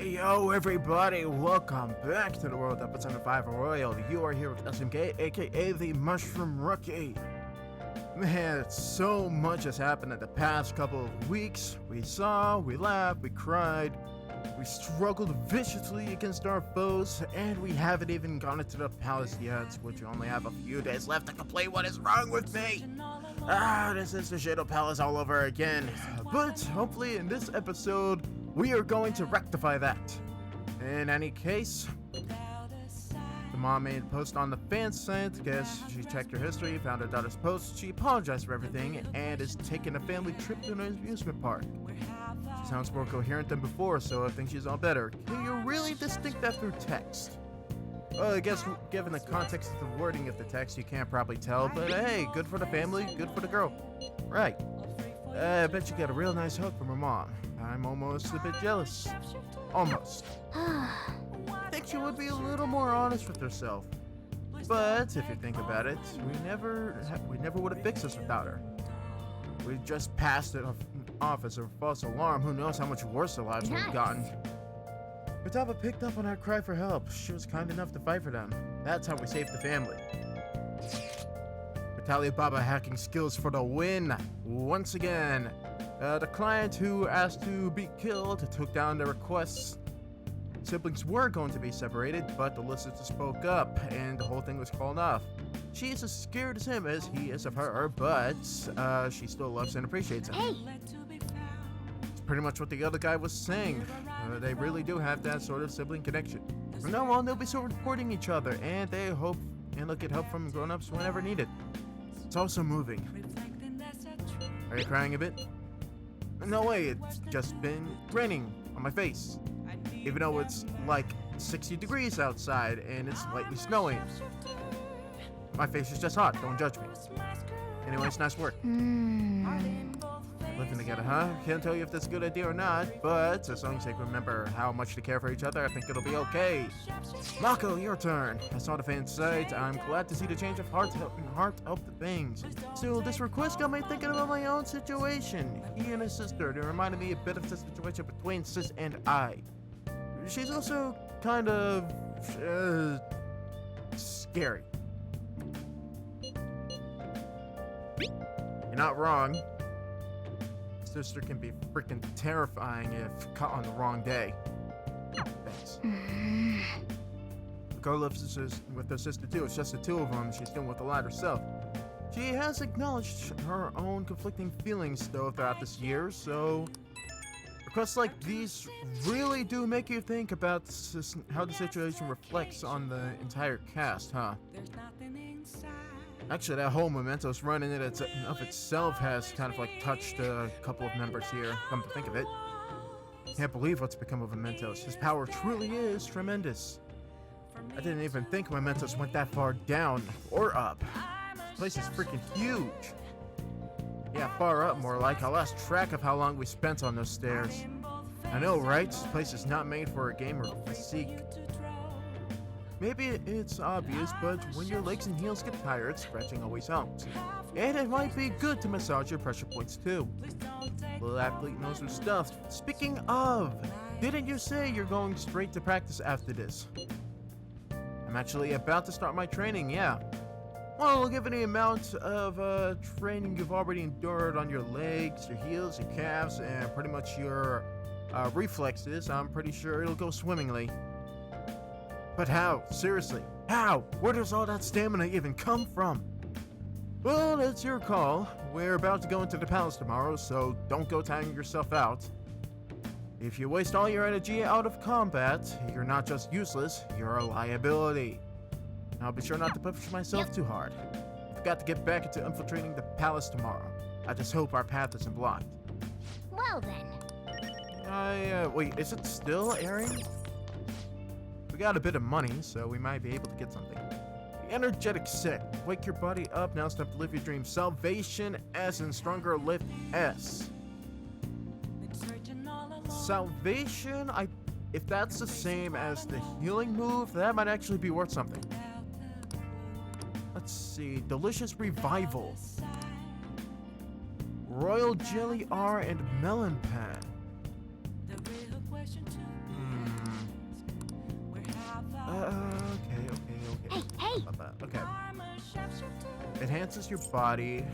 Hey yo everybody, welcome back to the world episode 5 Royal. You are here with SMK, aka the Mushroom Rookie. Man, so much has happened in the past couple of weeks. We saw, we laughed, we cried, we struggled viciously against our foes, and we haven't even gone into the palace yet, which we only have a few days left to complain what is wrong with me. This is the Shadow Palace all over again. But hopefully in this episode, we are going to rectify that. In any case, the mom made a post on the fan site. Guess she checked her history, found her daughter's post. She apologized for everything and is taking a family trip to an amusement park. She sounds more coherent than before, so I think she's all better. Can you really distinct that through text? Well, I guess given the context of the wording of the text, you can't probably tell, but hey, good for the family, good for the girl. Right. I bet you got a real nice hug from her mom. I'm almost a bit jealous. Almost. I think she would be a little more honest with herself. But if you think about it, we never would have fixed this without her. We just passed it off as a false alarm. Who knows how much worse our lives would have gotten. Futaba picked up on our cry for help. She was kind enough to fight for them. That's how we saved the family. Vitalia Baba hacking skills for the win. Once again. The client who asked to be killed took down the requests. Siblings were going to be separated, but the listener spoke up, and the whole thing was called off. She is as scared as him as he is of her, but she still loves and appreciates him. Hey! It's pretty much what the other guy was saying. They really do have that sort of sibling connection. From now on, they'll be supporting each other, and they'll get help from grown-ups whenever needed. It's also moving. Are you crying a bit? No way, it's just been raining on my face. Even though it's like 60 degrees outside and it's lightly snowing. My face is just hot, don't judge me. Anyways, nice work. Living together, huh? Can't tell you if that's a good idea or not, but as long as they remember how much to care for each other, I think it'll be okay. Mako, your turn. I saw the fan site. I'm glad to see the change of heart help the things. Still, this request got me thinking about my own situation. He and his sister, they reminded me a bit of the situation between Sis and I. She's also kind of scary. You're not wrong. Sister can be freaking terrifying if caught on the wrong day. Thanks. The girl lives with her sister too. It's just the two of them. She's dealing with a lot herself. She has acknowledged her own conflicting feelings though throughout this year, so requests like these really do make you think about how the situation reflects on the entire cast, huh? Actually, that whole Mementos run in it of itself has kind of like touched a couple of members here, come to think of it. Can't believe what's become of Mementos. His power truly is tremendous. I didn't even think Mementos went that far down or up. This place is freaking huge. Yeah, far up more like. I lost track of how long we spent on those stairs. I know, right? This place is not made for a gamer physique. Maybe it's obvious, but when your legs and heels get tired, stretching always helps. And it might be good to massage your pressure points too. Little athlete knows her stuff. Speaking of, didn't you say you're going straight to practice after this? I'm actually about to start my training, yeah. Well, given the amount of training you've already endured on your legs, your heels, your calves, and pretty much your reflexes, I'm pretty sure it'll go swimmingly. But how? Seriously, how? Where does all that stamina even come from? Well, it's your call. We're about to go into the palace tomorrow, so don't go tiring yourself out. If you waste all your energy out of combat, you're not just useless, you're a liability. I'll be sure not to push myself too hard. I've got to get back into infiltrating the palace tomorrow. I just hope our path isn't blocked. Well then. Wait, is it still airing? We got a bit of money, so we might be able to get something. The energetic set. Wake your body up, now it's time to live your dream. Salvation S and Stronger Lift S. Salvation, if that's the same as the healing move, that might actually be worth something. Let's see, Delicious Revival. Royal Jelly R and Melon Pan. enhances your body.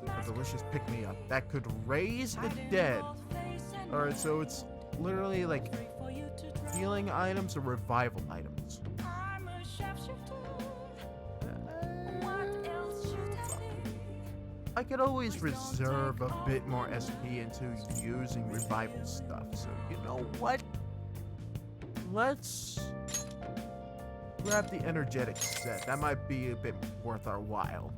A delicious pick-me-up that could raise the dead. Alright, so it's literally like healing items or revival items. I could always reserve a bit more SP into using revival stuff, so you know what? Let's grab the energetic set. That might be a bit worth our while.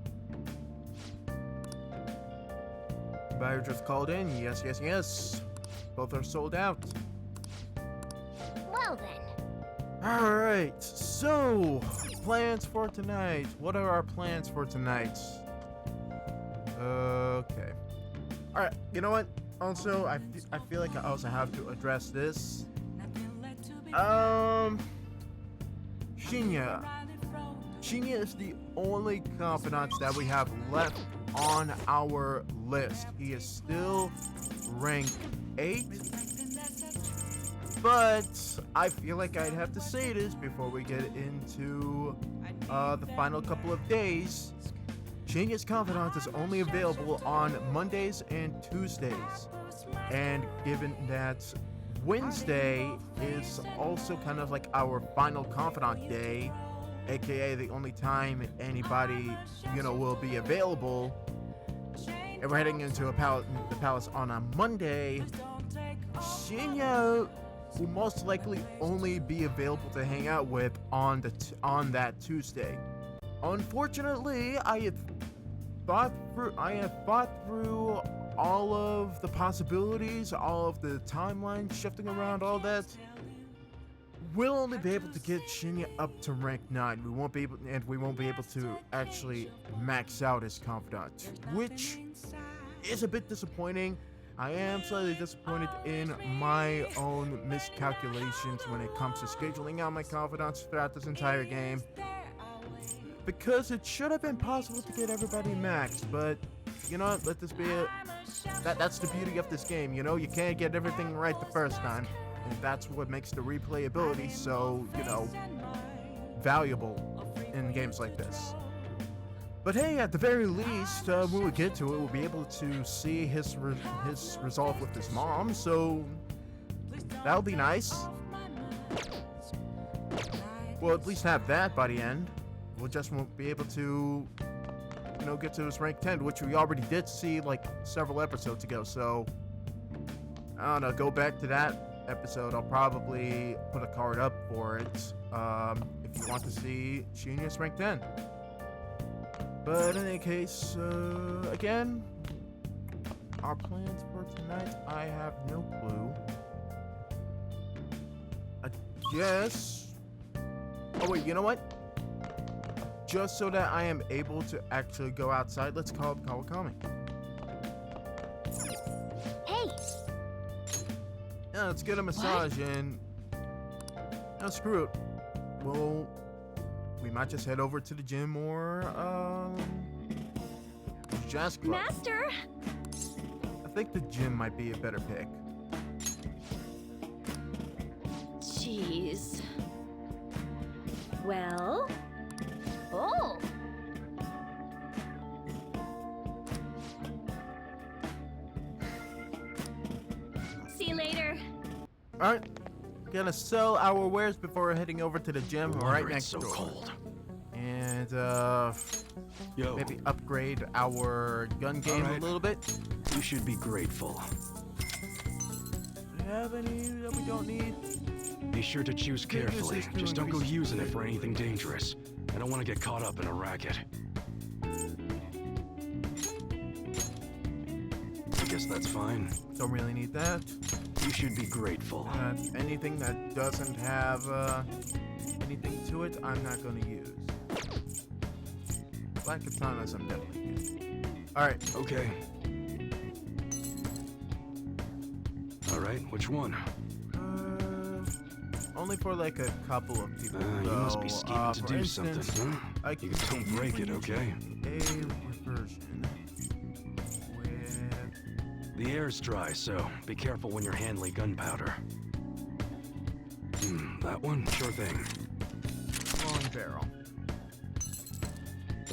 Buyer just called in. Yes, yes, yes. Both are sold out. Well then. Alright, so plans for tonight. What are our plans for tonight? Okay. Alright, you know what? Also, I feel like I also have to address this. Shinya. Shinya is the only confidant that we have left on our list. He is still ranked 8. But I feel like I'd have to say this before we get into the final couple of days. Shinya's confidant is only available on Mondays and Tuesdays. And given that Wednesday is also kind of like our final confidant day, aka the only time anybody, will be available, and we're heading into the palace on a Monday, Shinya will most likely only be available to hang out with on that Tuesday. Unfortunately, I have thought through all of the possibilities, all of the timelines shifting around, all that. We'll only be able to get Shinya up to rank 9. We won't be able to actually max out his confidant, which is a bit disappointing. I am slightly disappointed in my own miscalculations when it comes to scheduling out my confidants throughout this entire game, because it should have been possible to get everybody maxed, but you know what, let this be it. That's the beauty of this game, you can't get everything right the first time, and that's what makes the replayability so, valuable in games like this. But hey, at the very least, when we get to it, we'll be able to see his resolve with his mom, so that'll be nice. We'll at least have that by the end. We'll just won't be able to, get to his rank 10, which we already did see like several episodes ago, so I don't know, go back to that episode. I'll probably put a card up for it if you want to see Shinya's rank 10. But in any case, again, our plans for tonight, I have no clue. I guess... Oh wait, you know what? Just so that I am able to actually go outside, let's call Kawakami. Hey! Yeah, let's get a massage and... No, screw it. Well... We might just head over to the gym or, jazz club. Master! I think the gym might be a better pick. Jeez. Well? Oh! See you later. Alright. Gonna sell our wares before heading over to the gym right next door. Cold. And Yo, maybe upgrade our gun game a little bit. you should be grateful. Do we have any that we don't need? Be sure to choose carefully. Just don't go using it for anything dangerous. I don't want to get caught up in a racket. I guess that's fine. Don't really need that. You should be grateful. Anything that doesn't have anything to it, I'm not going to use. Black katanas, I'm definitely using. Alright. Okay. Alright, which one? Only for like a couple of people. You must be scheming to for do instance, something, huh? You don't break it, okay? A reversion with... The air's dry, so be careful when you're handling gunpowder. That one? Sure thing. Long barrel.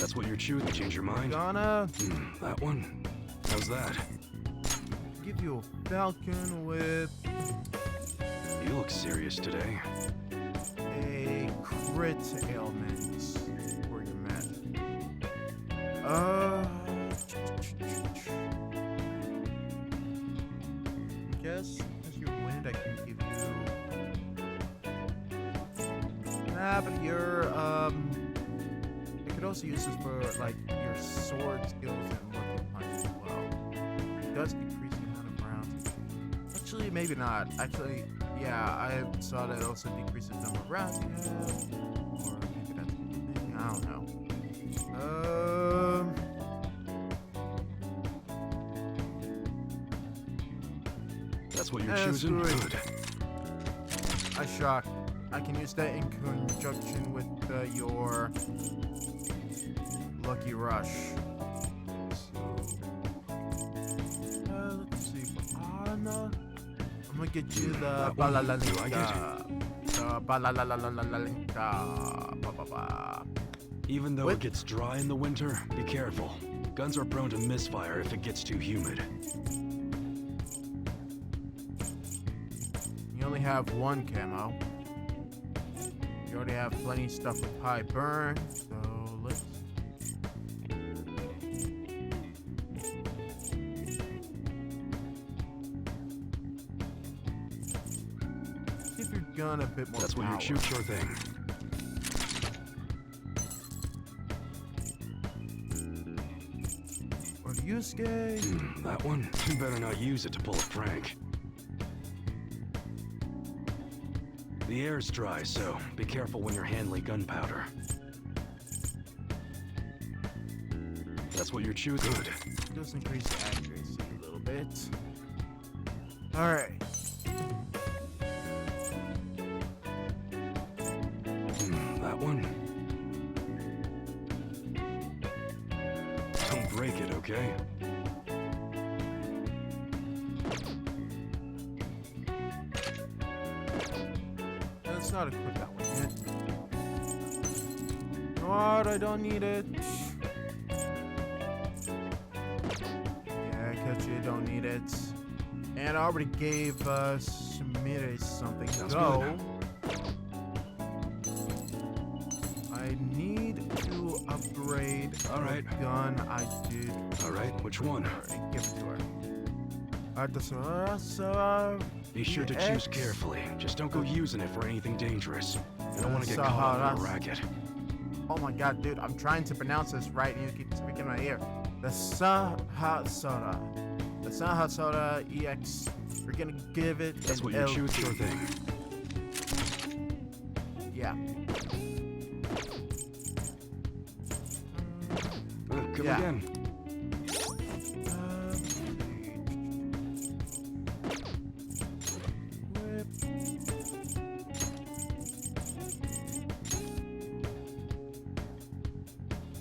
That's what you're choosing to change your mind? Gonna That one? How's that? give you a falcon with You look serious today. a crit ailment where you're mad. I guess as your wind, I can give you. Nah, but you're I could also use this for like your sword skills and looking punch as well. It does decrease the amount of rounds. Actually, maybe not. Actually, yeah, I saw that it also decreases the number of rounds you have. Or maybe that's a thing. I don't know. That's what you're Yeah, choosing? screw it. Good. I shock. I can use that in conjunction with your Lucky Rush. So, let's see. Anna, I'm gonna get you the That one. You like it? The balalalalalalinka. Ba ba ba. Even though What? it gets dry in the winter, be careful. Guns are prone to misfire if it gets too humid. You only have one camo. You already have plenty of stuff with high burn, so let's. Give your gun a bit more That's what power. you're choosing? Sure thing. Or do you skate? That one? You better not use it to pull a prank. The air's dry, so be careful when you're handling gunpowder. That's what you're choosing? Good. Just increase the accuracy a little bit. Alright. That one? Don't break it, okay? Let's not equip that one yet. What? I don't need it. Yeah, I catch you. Don't need it. And I already gave Sumire something. Sounds So good. I need to upgrade All right. the gun I did. Alright, which one? And give it to her. Be sure to choose carefully. Just don't go using it for anything dangerous. I don't want to get Sahara. caught up in a racket. Oh my god, dude, I'm trying to pronounce this right and you keep speaking in my ear. The Sahasara. The Sahasara EX. We're gonna give it That's an what you're LT. choosing? Sure thing. Yeah. Come Yeah. again.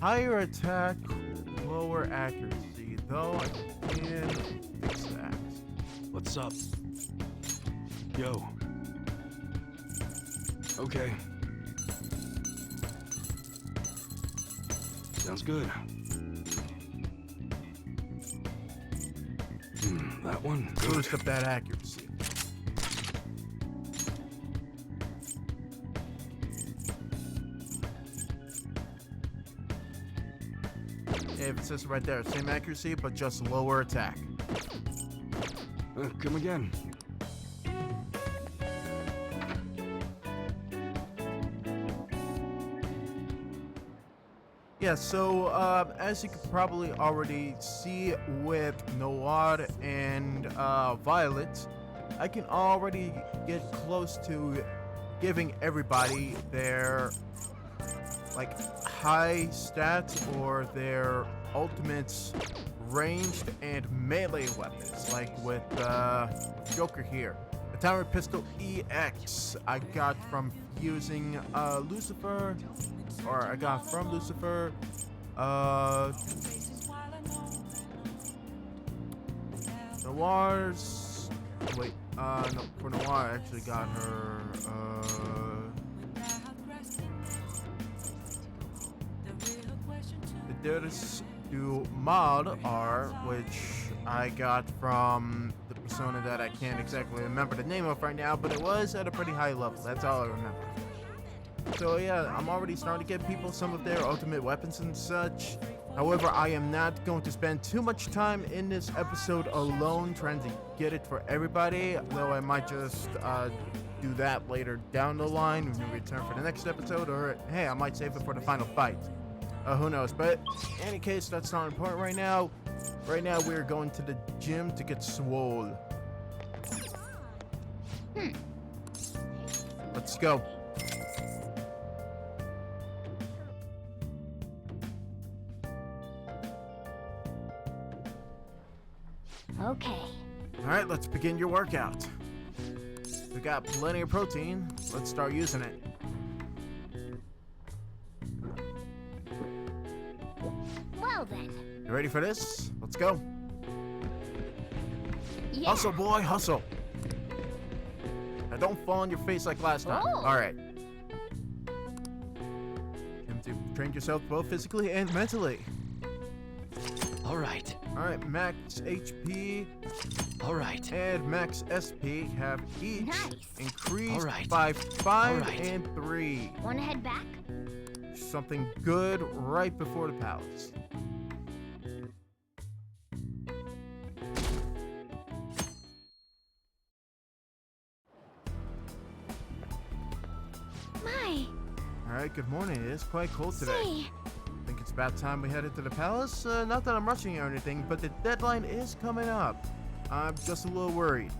Higher attack, lower accuracy, though I can fix that. What's up? Yo. Okay. Sounds good. That one? Good. Boost up that accuracy. If it says right there, same accuracy, but just lower attack. Come again. Yeah, so as you could probably already see with Noir and Violet, I can already get close to giving everybody their like high stats or their ultimates ranged and melee weapons, like with Joker here. The Tower Pistol EX I got from using Lucifer, or I got from Lucifer. Noir's. Wait, no, for Noir I actually got her. characters do mod are, which I got from the persona that I can't exactly remember the name of right now, but it was at a pretty high level. That's all I remember. So yeah, I'm already starting to get people some of their ultimate weapons and such. However, I am not going to spend too much time in this episode alone trying to get it for everybody, though I might just do that later down the line when we return for the next episode, or hey, I might save it for the final fight. Who knows? But in any case, that's not important right now. Right now, we're going to the gym to get swole. Let's go. Okay. Alright, let's begin your workout. We got plenty of protein. Let's start using it. Well then. You ready for this? Let's go. Yeah. Hustle, boy, hustle. Now don't fall on your face like last time. Oh. Alright. Time to train yourself both physically and mentally. All right. Alright, max HP All right. and max SP have each Nice. increased All right. by 5 All right. and 3. Wanna head back? Something good right before the palace. My. Alright, good morning. It is quite cold today. Say. Think it's about time we headed to the palace? Not that I'm rushing or anything, but the deadline is coming up. I'm just a little worried.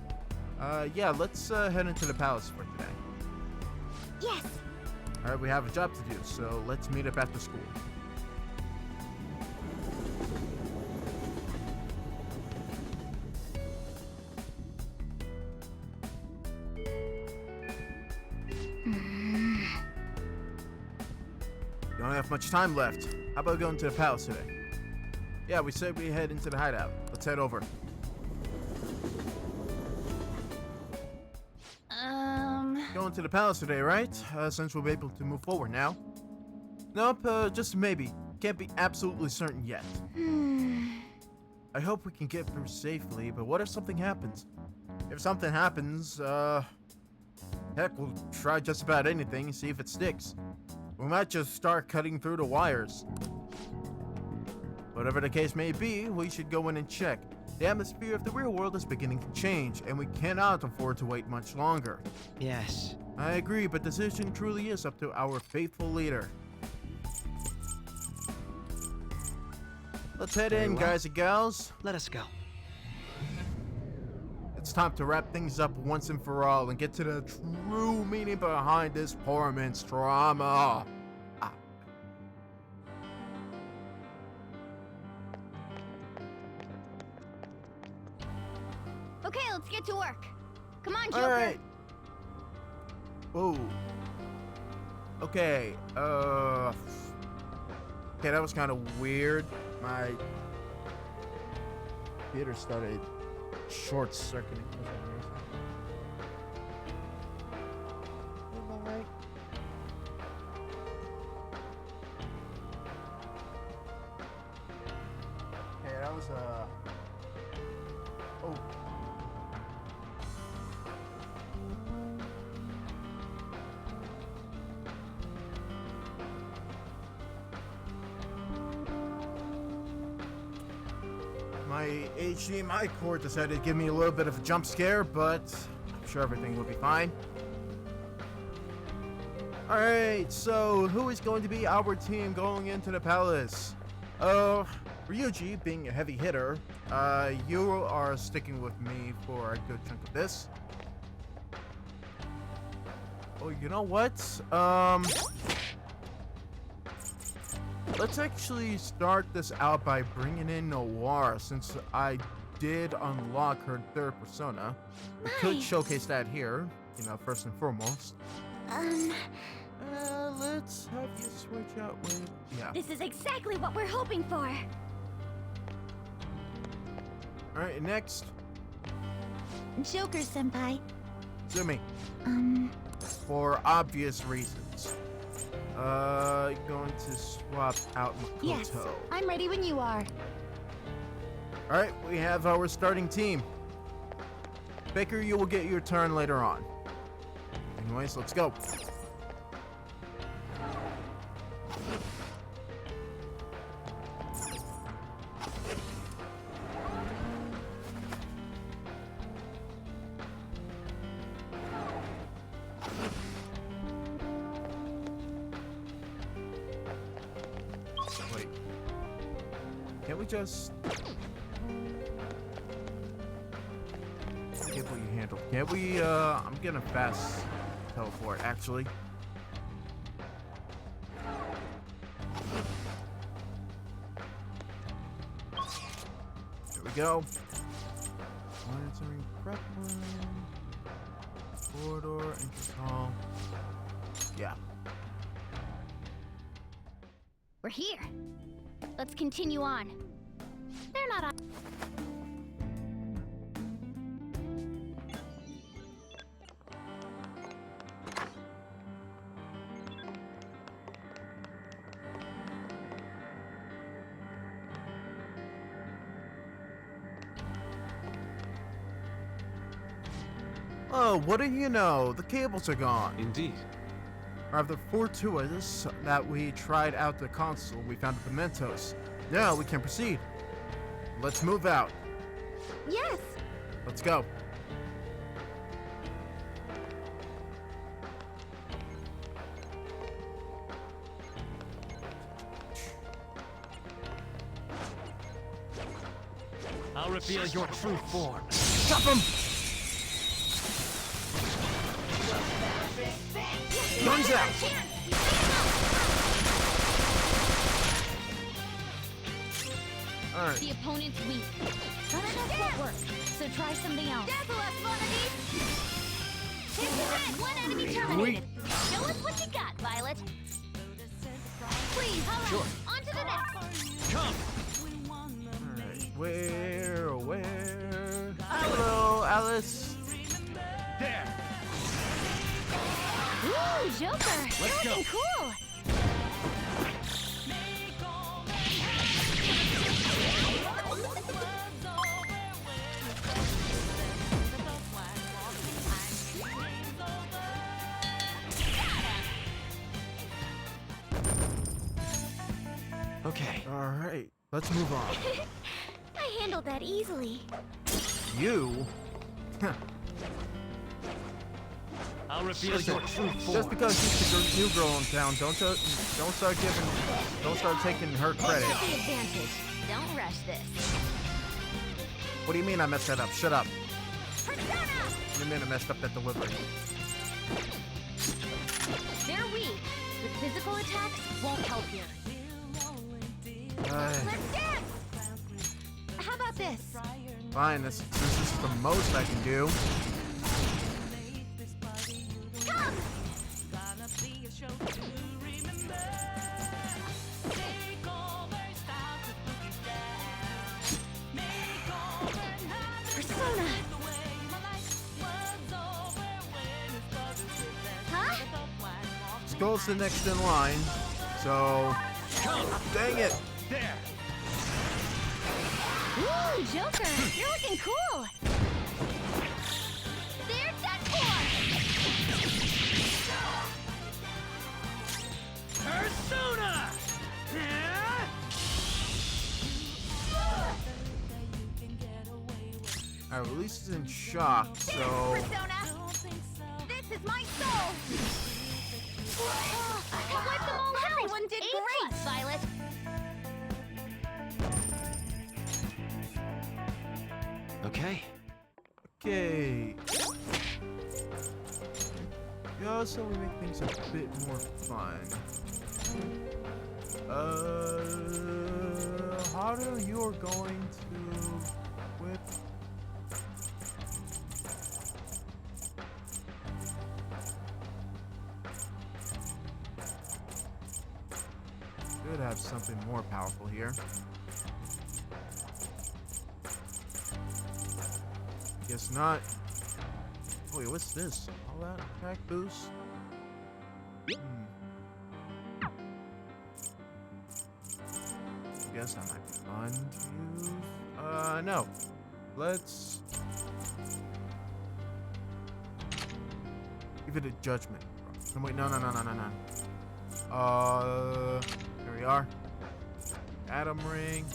Yeah, let's head into the palace for today. Yes. Alright, we have a job to do, so let's meet up after school. Don't have much time left. How about going to the palace today? Yeah, we said we head into the hideout. Let's head over. Going to the palace today, right? Since we'll be able to move forward now. Nope, just maybe. Can't be absolutely certain yet. I hope we can get through safely, but what if something happens? If something happens, heck, we'll try just about anything and see if it sticks. We might just start cutting through the wires. Whatever the case may be, we should go in and check. The atmosphere of the real world is beginning to change, and we cannot afford to wait much longer. Yes. I agree, but the decision truly is up to our faithful leader. Let's head Very in, well. guys and gals. Let us go. It's time to wrap things up once and for all and get to the true meaning behind this poor man's trauma. Okay, let's get to work. Come on, Joker. Alright. Whoa. Okay, okay, that was kind of weird. My computer started short-circuiting. Alright. Okay, that was oh. My HDMI cord decided to give me a little bit of a jump scare, but I'm sure everything will be fine. Alright, so who is going to be our team going into the palace? Ryuji, being a heavy hitter, you are sticking with me for a good chunk of this. Oh, you know what? Let's actually start this out by bringing in Noir, since I did unlock her third persona. We could Right. showcase that here, you know, first and foremost. Let's have you switch out with... Yeah. This is exactly what we're hoping for. Alright, next, Joker-senpai. Zumi. For obvious reasons. Going to swap out Makoto. Yes, I'm ready when you are. Alright, we have our starting team. Baker, you will get your turn later on. Anyways, let's go. Wait. Can't we just... Get what you handle. Can't we, I'm gonna fast teleport, actually. There we go. Monitoring prep room. Corridor, entrance hall. Yeah. We're here. Let's continue on. They're not on. Oh, what do you know? The cables are gone. Indeed. Rather fortuitous that we tried out the console, we found the mementos. Now we can proceed. Let's move out. Yes. Let's go. I'll reveal your true form. Stop him! Guns out! Alright. The opponent's weak. None of us won't work, so try something else. Dazzle us, Violet! One enemy terminated. Show us what you got, Violet. Please, hurry. Sure. On to the next. Come! Alright. Where? Hello, Alice. There! Ooh, Joker! Let's You're looking go. cool! Okay. Alright, let's move on. I handled that easily. You? I'll reveal Listen, your true form. just because she's the new girl in town, don't start taking her credit. Let's take the advantage. Don't rush this. What do you mean I messed that up? Shut up. Persona! What do you mean I messed up that delivery? They're weak. The physical attacks won't help here. Let's dance! How about this? Fine, this is the most I can do. Come! Persona! Huh? Skull's the next in line, so... Dang it! There! Ooh, Joker! You're looking cool! They're done for! Persona! Alright, at least it's in shock, so... Persona! This is my soul! It wiped them all out! Everyone did great, Violet! Okay. Okay. Yeah, so we make things a bit more fun. Haru, you're going to whip. Should have something more powerful here. Guess not. Wait, what's this? All that attack boost? guess that might be fun to use. No. Let's give it a judgment. No, wait, no. Here we are. Atom ring.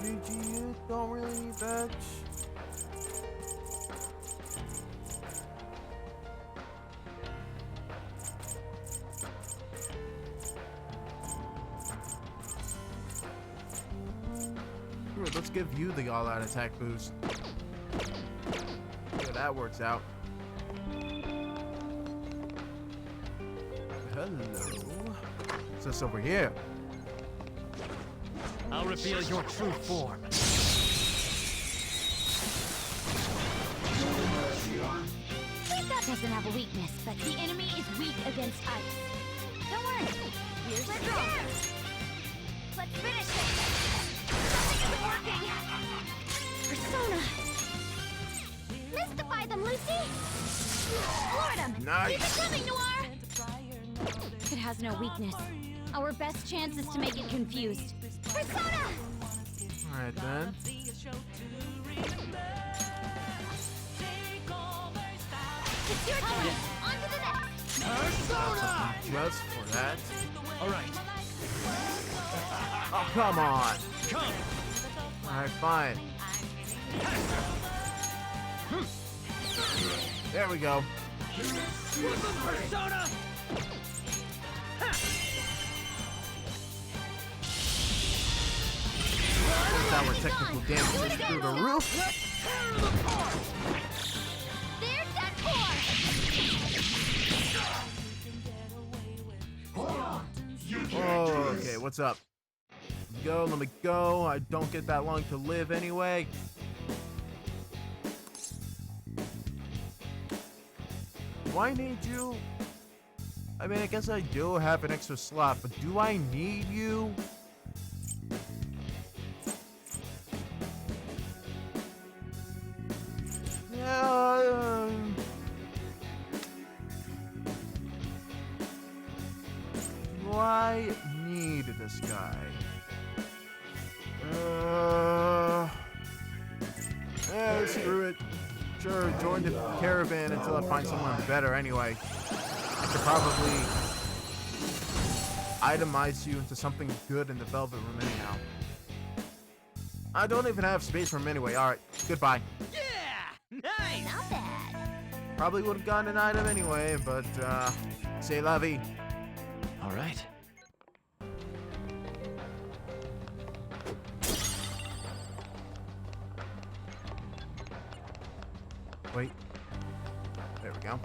GGU, don't really need that. Sure, let's give you the all-out attack boost. See how that works out. Hello. What's this over here? I'll reveal your true form. That doesn't have a weakness, but the enemy is weak against ice. Don't worry. Here's the draw. Let's finish it. Something isn't working. Persona. Mystify them, Lucy. Floor them. Nice. Keep it coming, Noir. It has no weakness. Our best chance is to make it confused. Persona! Alright then. It's your turn. On to the next. Persona! Just for that. All right, Oh, come on. come. Alright, fine. There we go. Persona! That's our technical damage is through the roof. Tear them apart! There's that core. Oh, okay, what's up? Let me go. I don't get that long to live anyway. Do I need you? I mean, I guess I do have an extra slot, but do I need you? Yeah. Do I need this guy? Screw it. Sure, join the caravan until I find someone better anyway. I could probably itemize you into something good in the Velvet Room anyhow. I don't even have space for him anyway. Alright, goodbye. Yeah! Nice! Not bad. Probably would have gotten an item anyway, but, c'est la vie. All right. Wait. There we go.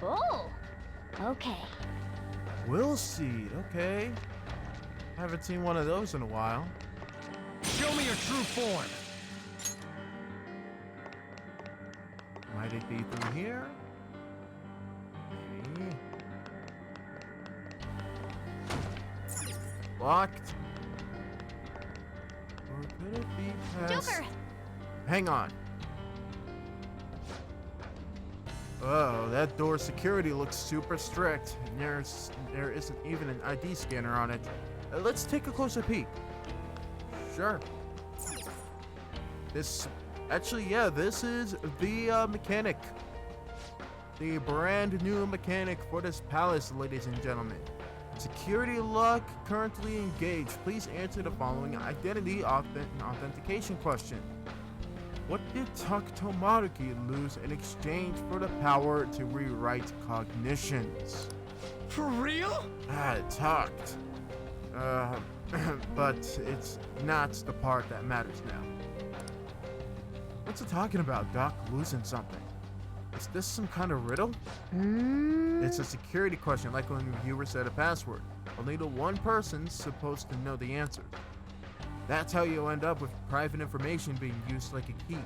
Oh. Okay. Will seed, okay. Haven't seen one of those in a while. Show me your true form. Might it be through here? Maybe. Locked. Or could it be past? Joker. Hang on. Oh, that door security looks super strict. And there isn't even an ID scanner on it. Let's take a closer peek. Sure. Actually, yeah, this is the mechanic. The brand new mechanic for this palace, ladies and gentlemen. Security lock currently engaged. Please answer the following identity authentication question. What did Maruki lose in exchange for the power to rewrite cognitions? For real? It talked. But it's not the part that matters now. What's it talking about, Doc? Losing something. Is this some kind of riddle? It's a security question, like when the viewer said a password. Only the one person's supposed to know the answer. That's how you end up with private information being used like a key.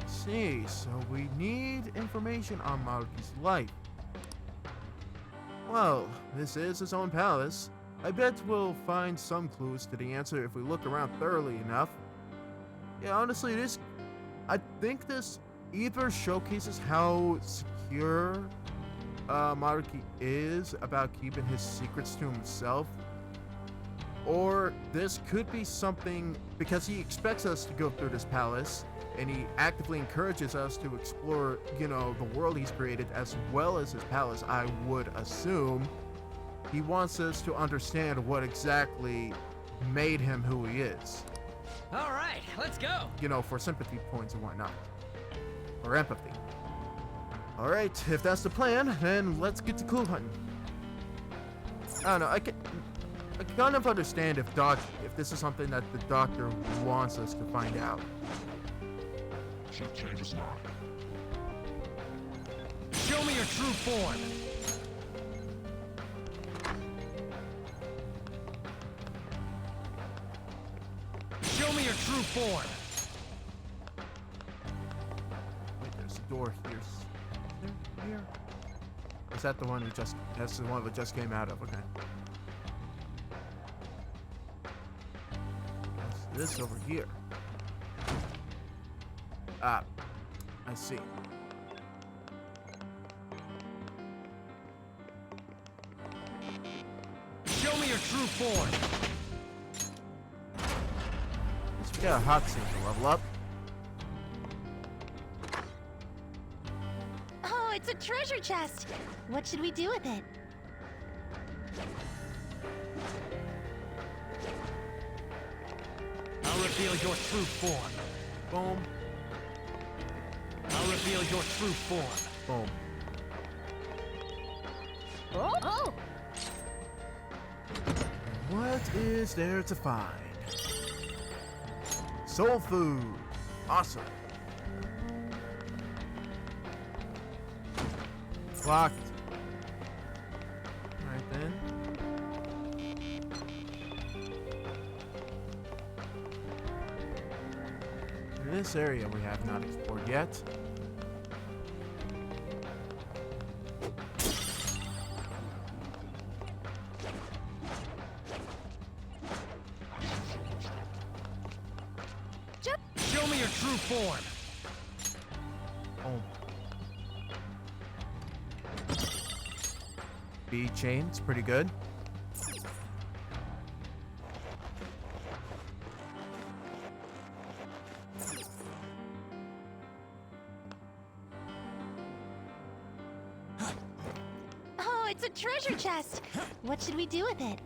See, so we need information on Maruki's life. Well, this is his own palace. I bet we'll find some clues to the answer if we look around thoroughly enough. Yeah, honestly, I think this either showcases how secure Maruki is about keeping his secrets to himself, or this could be something because he expects us to go through this palace and he actively encourages us to explore, you know, the world he's created as well as his palace. I would assume he wants us to understand what exactly made him who he is. All right, let's go. You know, for sympathy points and whatnot. Or empathy. Alright, if that's the plan, then let's get to clue hunting. I don't know, I can kind of understand if this is something that the doctor wants us to find out. She changes mind. Show me your true form. Show me your true form. Wait, there's a door here. Here? Is that the one that's the one we just came out of? Okay. What's this over here? Ah, I see. Show me your true form. Let's get a hot seat to level up. Oh, it's a treasure chest. What should we do with it? I'll reveal your true form. Boom. I'll reveal your true form. Boom. Oh! What is there to find? Soul food. Awesome. Locked. Alright then. In this area we have not explored yet. Show me your true form. Oh. B chain, it's pretty good. Oh, it's a treasure chest. What should we do with it?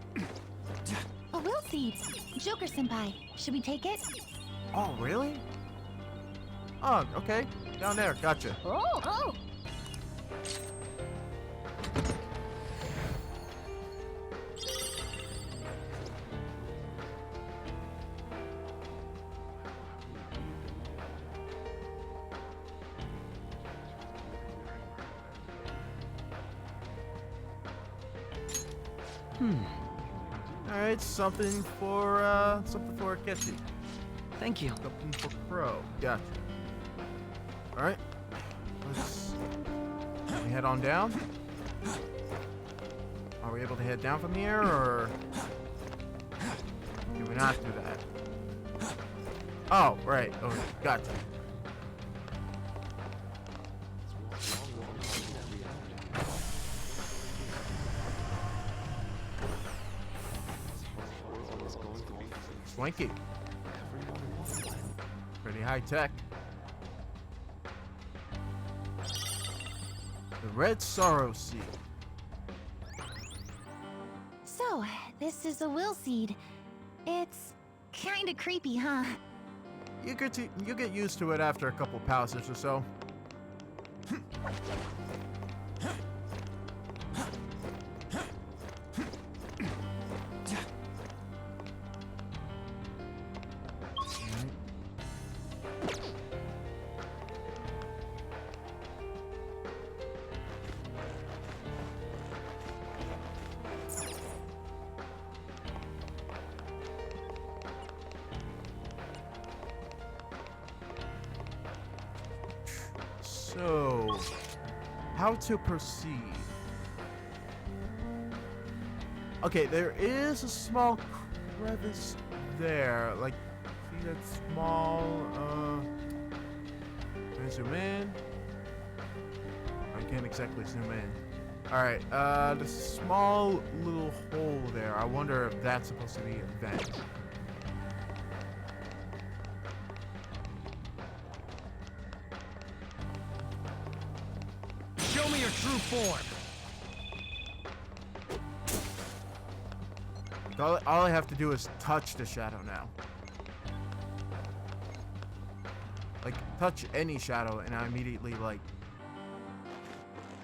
A will seed. Joker Senpai, should we take it? Oh, really? Oh, okay. Down there, gotcha. Oh! Alright, something for Ketchy. Thank you. Something for Crow. Gotcha. Alright. Let's we head on down. Are we able to head down from here, or do we not do that? Oh, right. Oh, gotcha. Swanky. Pretty high tech. The red sorrow seed. So, this is a will seed. It's kinda creepy, huh? You get used to it after a couple passes or so. So, how to proceed? Okay, there is a small crevice there. Like, see that small, can I zoom in? I can't exactly zoom in. Alright, the small little hole there. I wonder if that's supposed to be a vent. Show me your true form. All I have to do is touch the shadow now. Like, touch any shadow and I immediately, like,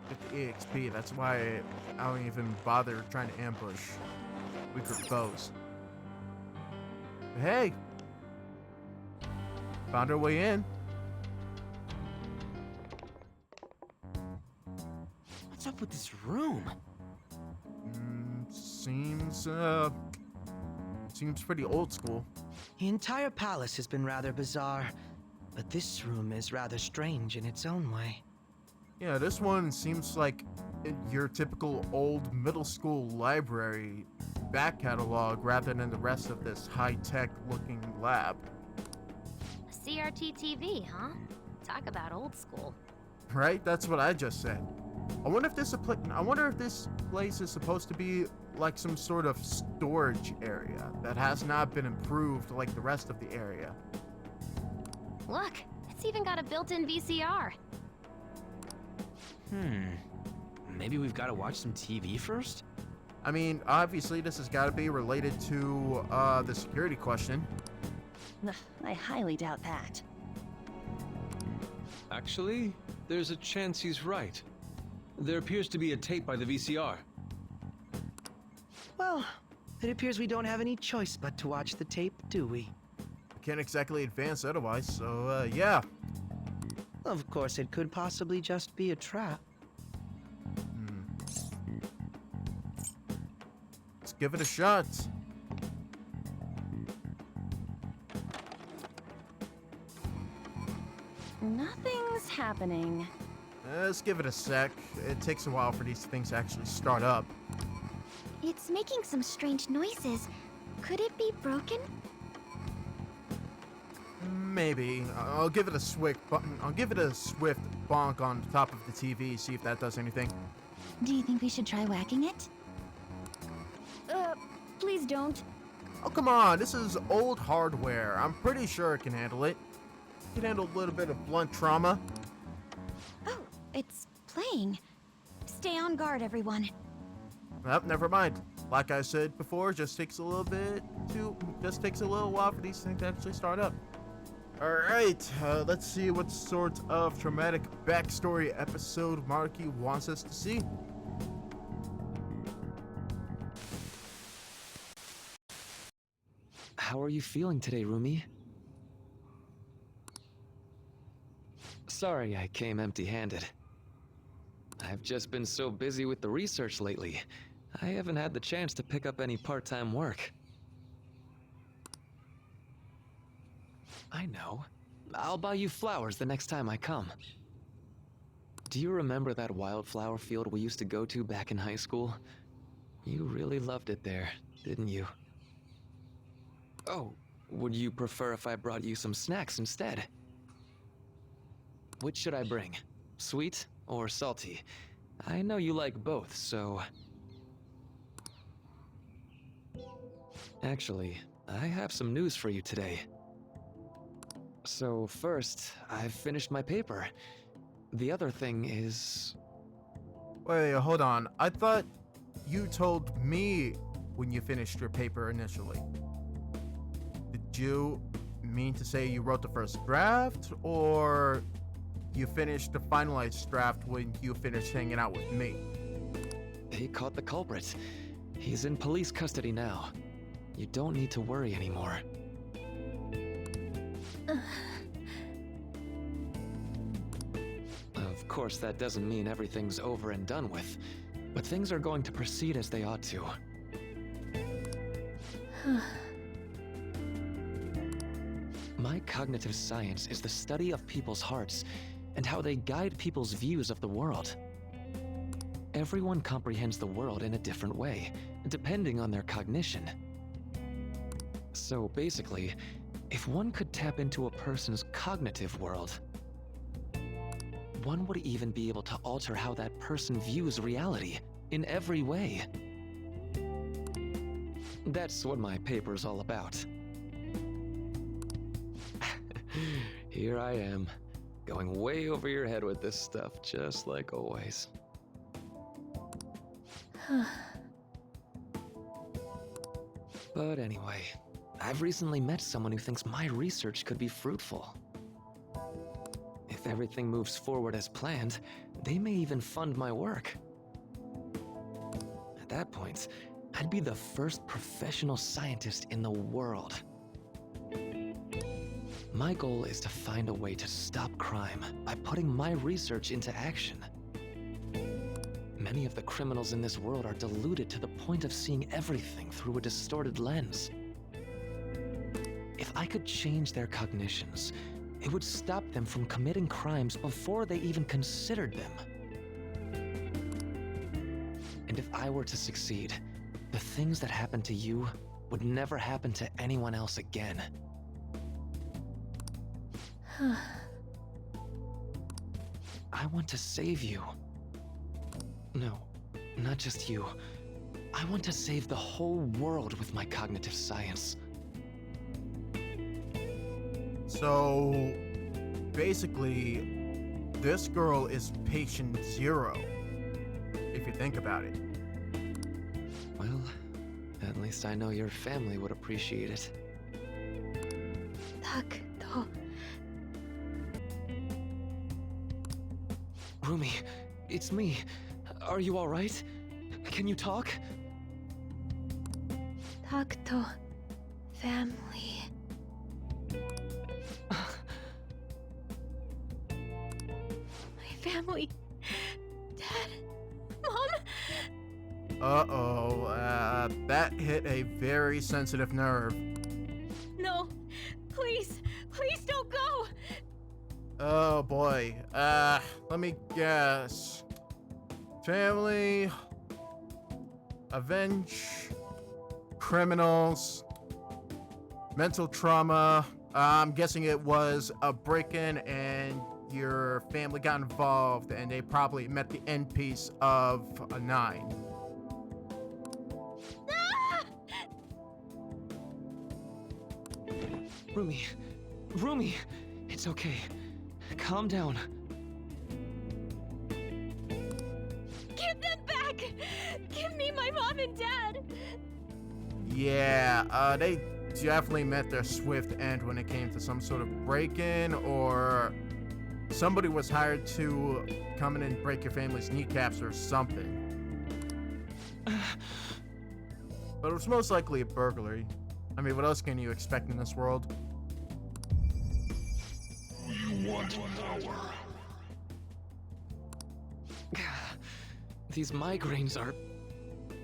get the EXP. That's why I don't even bother trying to ambush weaker foes. But hey! Found our way in. What's up with this room? Seems pretty old school. The entire palace has been rather bizarre, but this room is rather strange in its own way. Yeah, this one seems like your typical old middle school library back catalog rather than the rest of this high-tech looking lab. CRT TV, huh? Talk about old school. Right? That's what I just said. I wonder if this place is supposed to be like some sort of storage area that has not been improved like the rest of the area. Look, it's even got a built-in VCR. Maybe we've got to watch some TV first? I mean, obviously this has got to be related to the security question. I highly doubt that. Actually, there's a chance he's right. There appears to be a tape by the VCR. Well, it appears we don't have any choice but to watch the tape, do we? Can't exactly advance otherwise, so yeah. Of course, it could possibly just be a trap. Let's give it a shot. Nothing's happening. Let's give it a sec. It takes a while for these things to actually start up. It's making some strange noises. Could it be broken? Maybe. I'll give it a swift bonk on top of the TV, see if that does anything. Do you think we should try whacking it? Please don't. Oh, come on. This is old hardware. I'm pretty sure it can handle it. It can handle a little bit of blunt trauma. Oh, it's playing. Stay on guard, everyone. Well, never mind. Like I said before, just takes a little while for these things to actually start up. Alright, let's see what sort of traumatic backstory episode Maruki wants us to see. How are you feeling today, Rumi? Sorry I came empty-handed. I've just been so busy with the research lately. I haven't had the chance to pick up any part-time work. I know. I'll buy you flowers the next time I come. Do you remember that wildflower field we used to go to back in high school? You really loved it there, didn't you? Oh, would you prefer if I brought you some snacks instead? Which should I bring? Sweet or salty? I know you like both, so... Actually, I have some news for you today. So first, I've finished my paper. The other thing is... Wait, hold on. I thought you told me when you finished your paper initially. Did you mean to say you wrote the first draft, or you finished the finalized draft when you finished hanging out with me? They caught the culprit. He's in police custody now. You don't need to worry anymore. Of course, that doesn't mean everything's over and done with, but things are going to proceed as they ought to. My cognitive science is the study of people's hearts and how they guide people's views of the world. Everyone comprehends the world in a different way, depending on their cognition. So basically, if one could tap into a person's cognitive world, one would even be able to alter how that person views reality in every way. That's what my paper's all about. Here I am, going way over your head with this stuff, just like always. But anyway, I've recently met someone who thinks my research could be fruitful. If everything moves forward as planned, they may even fund my work. At that point, I'd be the first professional scientist in the world. My goal is to find a way to stop crime by putting my research into action. Many of the criminals in this world are deluded to the point of seeing everything through a distorted lens. If I could change their cognitions, it would stop them from committing crimes before they even considered them. And if I were to succeed, the things that happened to you would never happen to anyone else again. I want to save you. No, not just you. I want to save the whole world with my cognitive science. So, basically, this girl is patient zero, if you think about it. Well, at least I know your family would appreciate it. Rumi, it's me. Are you all right? Can you talk? Talk to family. My family. Dad. Mom. Uh-oh, that hit a very sensitive nerve. No. Please. Please don't go. Oh boy, let me guess. Family, avenge, criminals, mental trauma. I'm guessing it was a break-in and your family got involved and they probably met the end piece of a 9. Rumi, it's okay. Calm down. Give them back. Give me my mom and dad. Yeah, they definitely met their swift end when it came to some sort of break-in, or somebody was hired to come in and break your family's kneecaps or something. But it was most likely a burglary. I mean, what else can you expect in this world? You want power. These migraines are...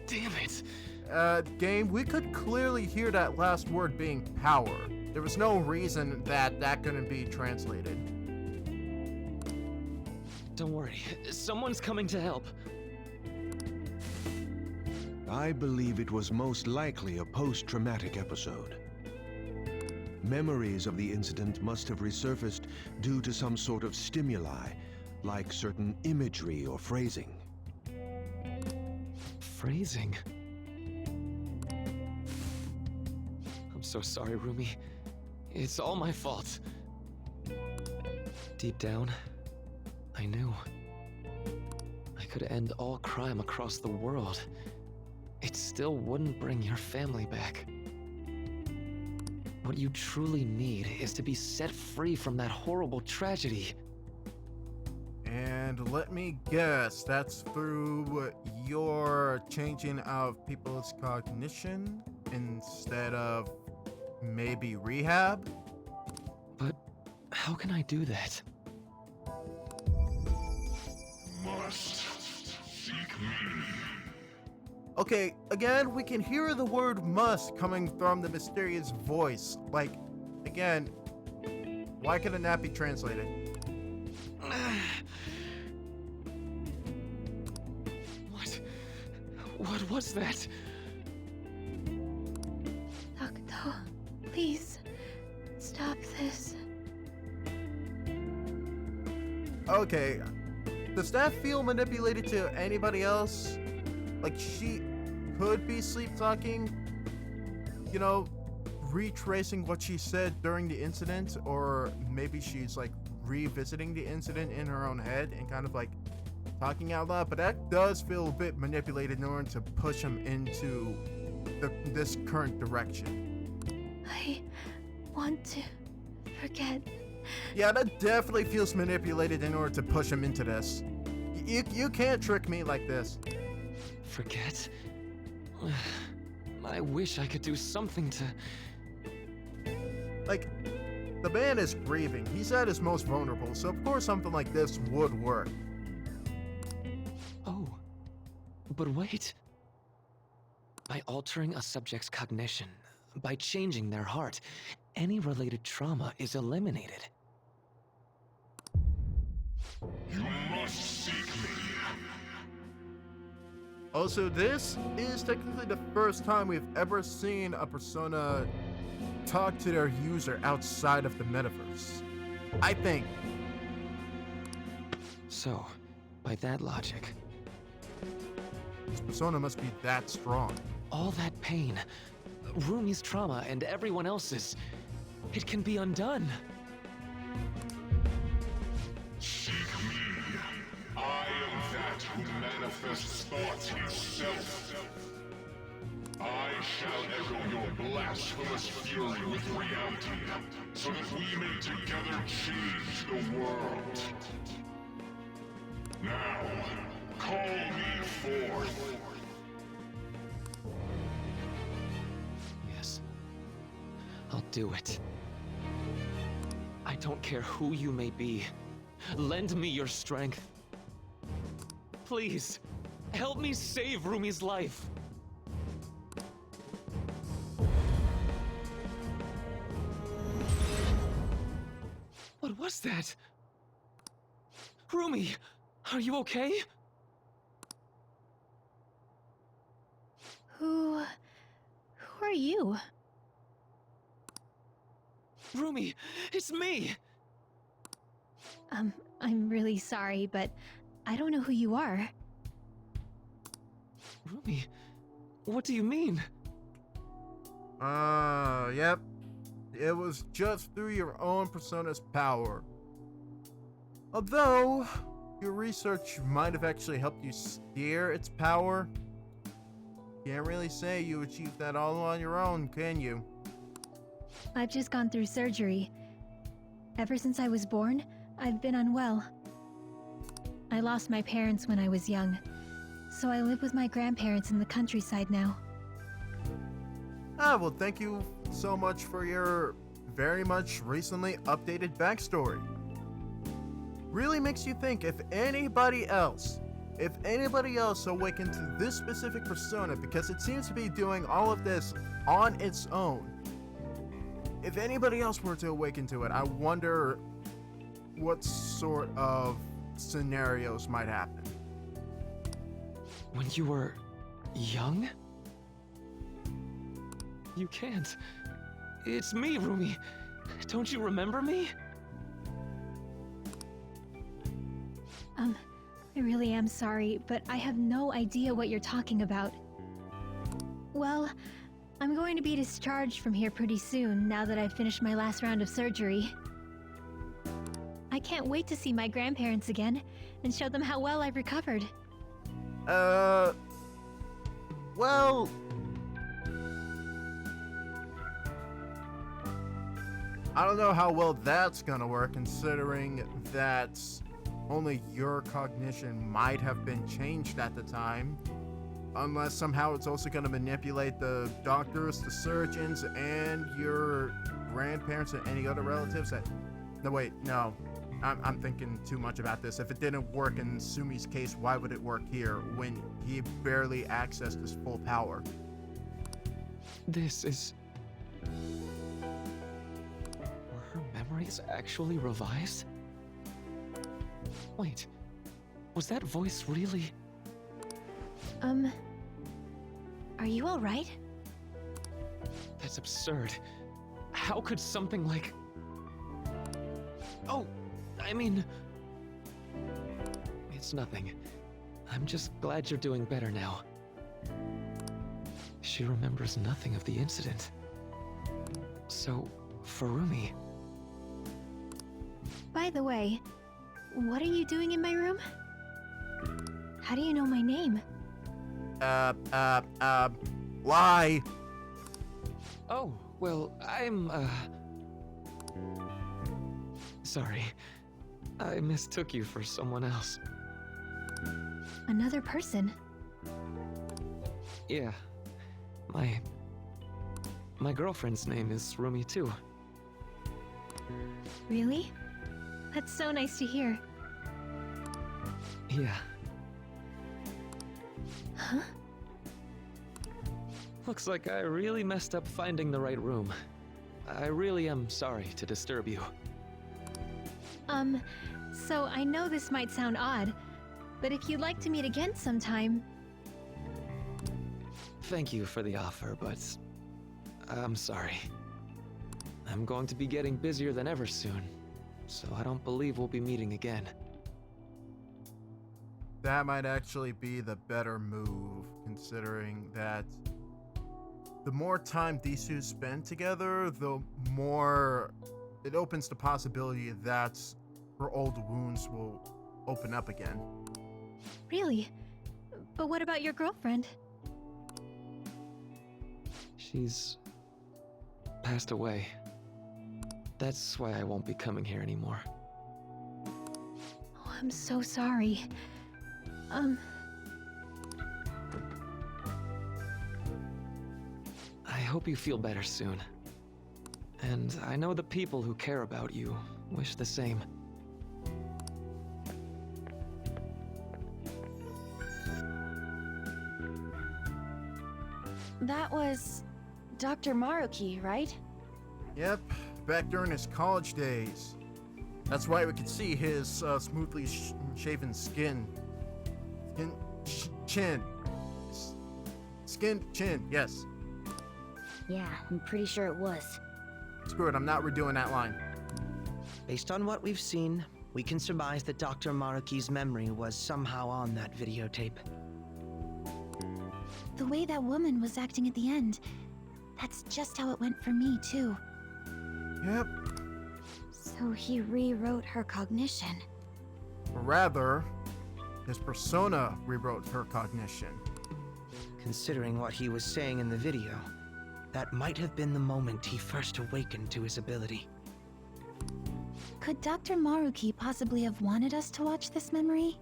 Damn it. Game, we could clearly hear that last word being power. There was no reason that couldn't be translated. Don't worry, someone's coming to help. I believe it was most likely a post-traumatic episode. Memories of the incident must have resurfaced due to some sort of stimuli, like certain imagery or phrasing. Phrasing? I'm so sorry, Rumi. It's all my fault. Deep down, I knew. I could end all crime across the world. It still wouldn't bring your family back. What you truly need is to be set free from that horrible tragedy. And let me guess, that's through your changing of people's cognition instead of maybe rehab? But how can I do that? Must seek me. Okay, again, we can hear the word must coming from the mysterious voice. Like, again, why couldn't that be translated? What was that? Takuto, please, stop this. Okay, does that feel manipulated to anybody else? Like she could be sleep talking, you know, retracing what she said during the incident, or maybe she's like revisiting the incident in her own head and kind of like talking out loud, but that does feel a bit manipulated in order to push him into this current direction. I want to forget. Yeah, that definitely feels manipulated in order to push him into this. You can't trick me like this. Forget? I wish I could do something to... Like, the man is grieving. He's at his most vulnerable, so of course something like this would work. Oh, but wait. By altering a subject's cognition, by changing their heart, any related trauma is eliminated. You must seek me. Also, this is technically the first time we've ever seen a persona talk to their user outside of the metaverse. I think. So, by that logic, This persona must be that strong. all that pain, Rumi's trauma and everyone else's, it can be undone. Seek me. I am that who manifests thoughts himself. I shall echo your blasphemous fury with reality, so that we may together change the world. Now, call me forth. Yes, I'll do it. I don't care who you may be. Lend me your strength. Please, help me save Rumi's life. What was that? Rumi, are you okay? Who are you? Rumi, it's me! I'm really sorry, but I don't know who you are. Rumi, what do you mean? Yep. It was just through your own persona's power. Although, your research might have actually helped you steer its power. Can't really say you achieved that all on your own, can you? I've just gone through surgery. Ever since I was born, I've been unwell. I lost my parents when I was young, so I live with my grandparents in the countryside now. Well, thank you so much for your very much recently updated backstory. Really makes you think if anybody else awakened to this specific persona, because it seems to be doing all of this on its own. If anybody else were to awaken to it, I wonder what sort of scenarios might happen. When you were young? You can't. It's me, Rumi. Don't you remember me? I really am sorry, but I have no idea what you're talking about. Well, I'm going to be discharged from here pretty soon, now that I've finished my last round of surgery. I can't wait to see my grandparents again, and show them how well I've recovered. Well... I don't know how well that's gonna work, considering that only your cognition might have been changed at the time. Unless somehow it's also gonna manipulate the doctors, the surgeons, and your grandparents and any other relatives that... No, wait, no. I'm thinking too much about this. If it didn't work in Sumi's case, why would it work here when he barely accessed his full power? This is... Were her memories actually revised? Wait, was that voice really... Are you alright? That's absurd. How could something like... Oh, I mean... It's nothing. I'm just glad you're doing better now. She remembers nothing of the incident. So, Furumi... By the way, what are you doing in my room? How do you know my name? Why? Oh, well, I'm, sorry. I mistook you for someone else. Another person? Yeah. My girlfriend's name is Rumi too. Really? That's so nice to hear. Yeah. Huh? Looks like I really messed up finding the right room. I really am sorry to disturb you. So I know this might sound odd, but if you'd like to meet again sometime... Thank you for the offer, but I'm sorry. I'm going to be getting busier than ever soon, so I don't believe we'll be meeting again. That might actually be the better move, considering that the more time these two spend together, the more it opens the possibility that her old wounds will open up again. Really? But what about your girlfriend? She's passed away. That's why I won't be coming here anymore. Oh, I'm so sorry. I hope you feel better soon. And I know the people who care about you wish the same. That was Dr. Maruki, right? Yep, back during his college days. That's why we could see his smoothly shaven skin. Chin. Skin, chin, yes. Yeah, I'm pretty sure it was. Screw it, I'm not redoing that line. Based on what we've seen, we can surmise that Dr. Maruki's memory was somehow on that videotape. The way that woman was acting at the end, that's just how it went for me, too. Yep. So he rewrote her cognition. Or rather, his persona rewrote her cognition. Considering what he was saying in the video, that might have been the moment he first awakened to his ability. Could Dr. Maruki possibly have wanted us to watch this memory?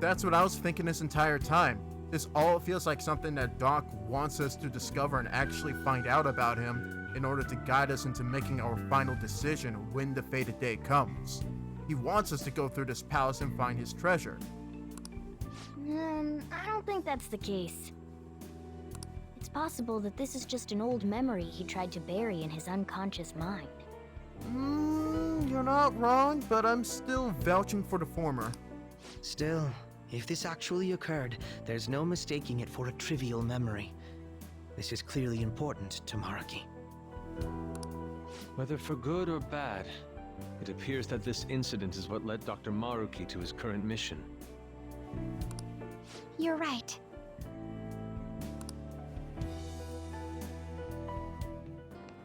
That's what I was thinking this entire time. This all feels like something that Doc wants us to discover and actually find out about him in order to guide us into making our final decision when the fated day comes. He wants us to go through this palace and find his treasure. I don't think that's the case. It's possible that this is just an old memory he tried to bury in his unconscious mind. You're not wrong, but I'm still vouching for the former. Still, if this actually occurred, there's no mistaking it for a trivial memory. This is clearly important to Maruki. Whether for good or bad, it appears that this incident is what led Dr. Maruki to his current mission. You're right.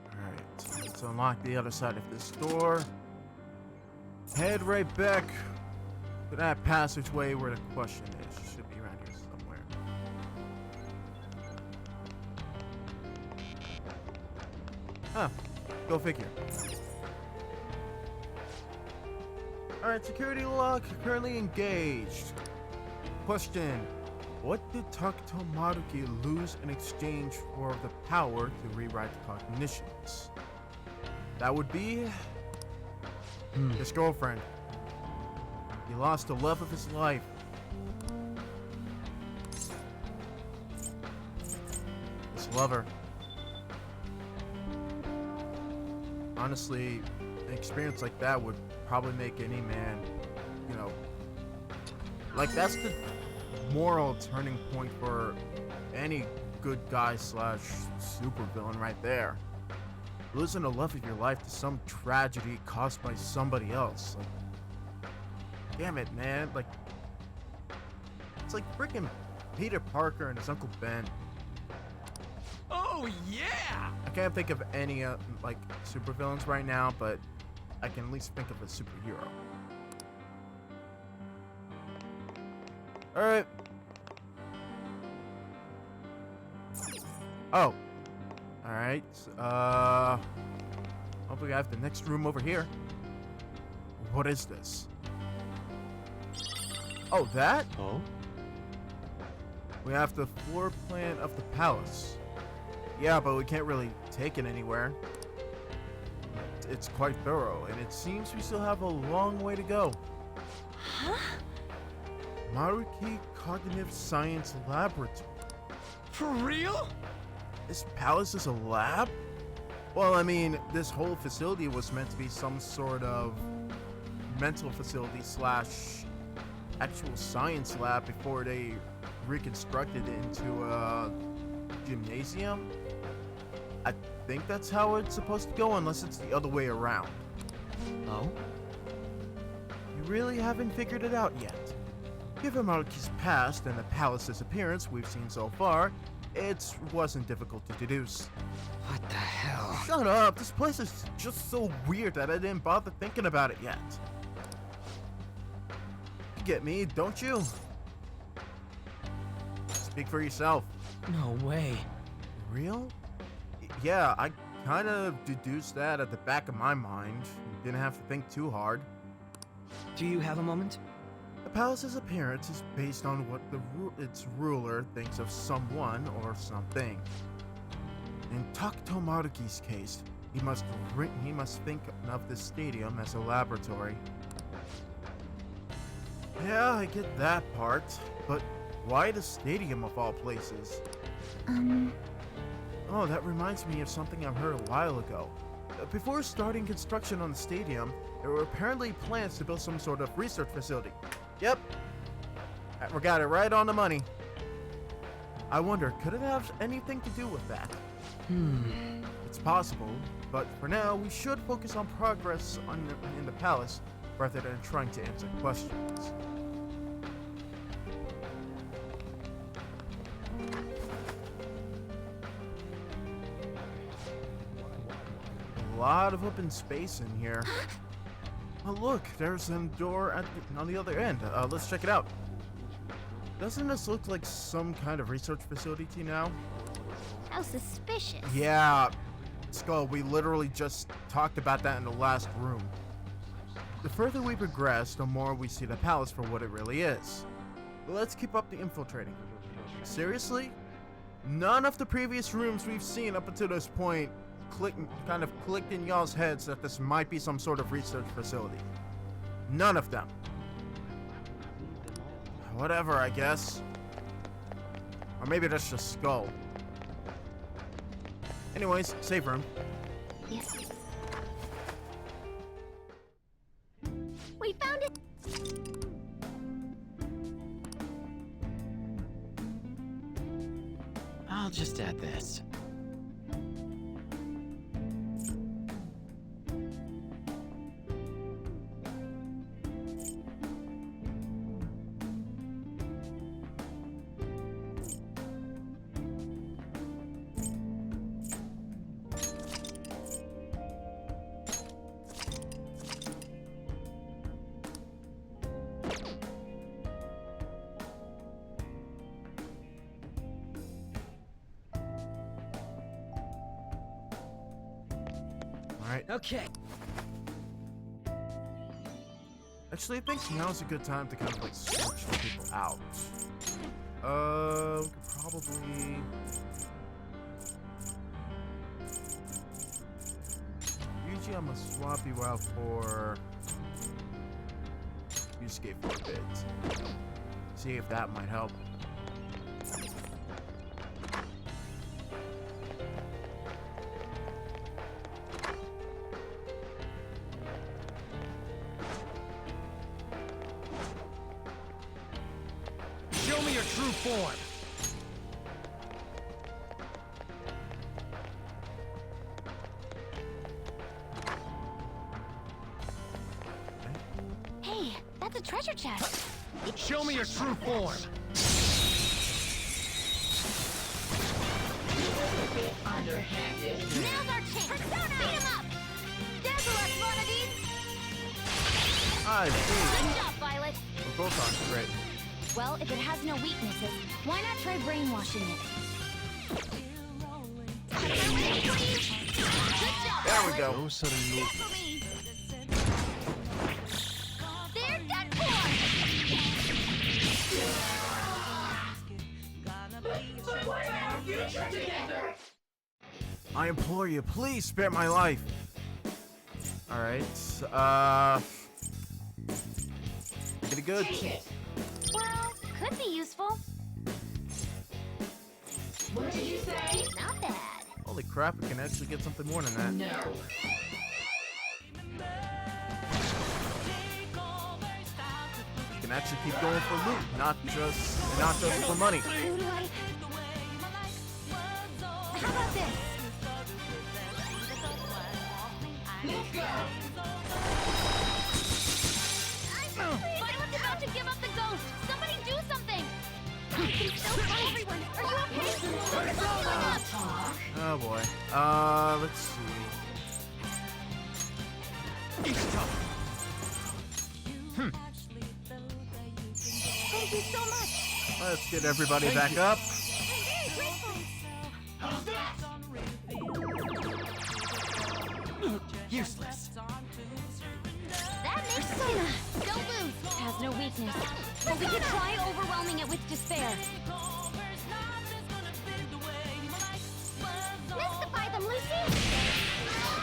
Alright, let's unlock the other side of this door. Head right back to that passageway where the question is. It should be around here somewhere. Huh. Go figure. Alright, security lock currently engaged. Question. What did Takuto Maruki lose in exchange for the power to rewrite cognitions? That would be his girlfriend. He lost the love of his life. His lover. Honestly, an experience like that would probably make any man, you know, like that's the moral turning point for any good guy slash supervillain right there. Losing the love of your life to some tragedy caused by somebody else. Like, damn it, man. Like, it's like freaking Peter Parker and his Uncle Ben. Oh, yeah! I can't think of any, like, supervillains right now, but I can at least think of a superhero. Alright. Oh. Alright. Hopefully I have the next room over here. What is this? Oh, that? Oh? We have the floor plan of the palace. Yeah, but we can't really take it anywhere. It's quite thorough, and it seems we still have a long way to go. Huh? Maruki Cognitive Psience Laboratory. For real? This palace is a lab? Well, I mean, this whole facility was meant to be some sort of mental facility slash actual science lab before they reconstructed it into a gymnasium. I think that's how it's supposed to go, unless it's the other way around. Oh? You really haven't figured it out yet. Given Maruki's past and the palace's appearance we've seen so far, it wasn't difficult to deduce. What the hell? Shut up! This place is just so weird that I didn't bother thinking about it yet. You get me, don't you? Speak for yourself. No way. Real? Yeah, I kind of deduced that at the back of my mind. Didn't have to think too hard. Do you have a moment? The palace's appearance is based on what its ruler thinks of someone or something. In Takuto Maruki's case, he must think of the stadium as a laboratory. Yeah, I get that part, but why the stadium of all places? Oh, that reminds me of something I heard a while ago. Before starting construction on the stadium, there were apparently plans to build some sort of research facility. Yep, we got it right on the money. I wonder, could it have anything to do with that? It's possible, but for now, we should focus on progress in the palace rather than trying to answer questions. A lot of open space in here. Oh look, there's a door on the other end. Let's check it out. Doesn't this look like some kind of research facility to you now? How suspicious. Yeah, Skull, we literally just talked about that in the last room. The further we progress, the more we see the palace for what it really is. Let's keep up the infiltrating. Seriously? None of the previous rooms we've seen up until this point kind of clicked in y'all's heads that this might be some sort of research facility. None of them. Whatever, I guess. Or maybe that's just Skull. Anyways, save room. Yes. We found it. I'll just add this. Alright. Okay. Actually, I think now's a good time to kind of like switch the people out. We could probably... Usually I'm gonna swap you out for... Yusuke for a bit. See if that might help. Show me your true form. That's a treasure chest. Show me your true form! Now's our chance. Persona! Beat him up! Dazzle us, one of these! I see. Good job, Violet. We're both on great. Well, if it has no weaknesses, why not try brainwashing it? Good job, There we Violet. go. No sudden movement. For me. There's that core! I implore you, please spare my life. Alright, pretty good. Well, could be useful. What did you say? Not bad. Holy crap, we can actually get something more than that. No. We can actually keep going for loot, not just for money. Who do I... How about this? Let's go! Violet's about to give up the ghost! Somebody do something! I can still find everyone! Are you okay? What's going up? Oh boy. Let's see. Thank you so much! Let's get everybody back up. I'm very grateful! Useless. That makes sense! Don't lose! It has no weakness. But we could try overwhelming it with despair. Mystify them, Lucy!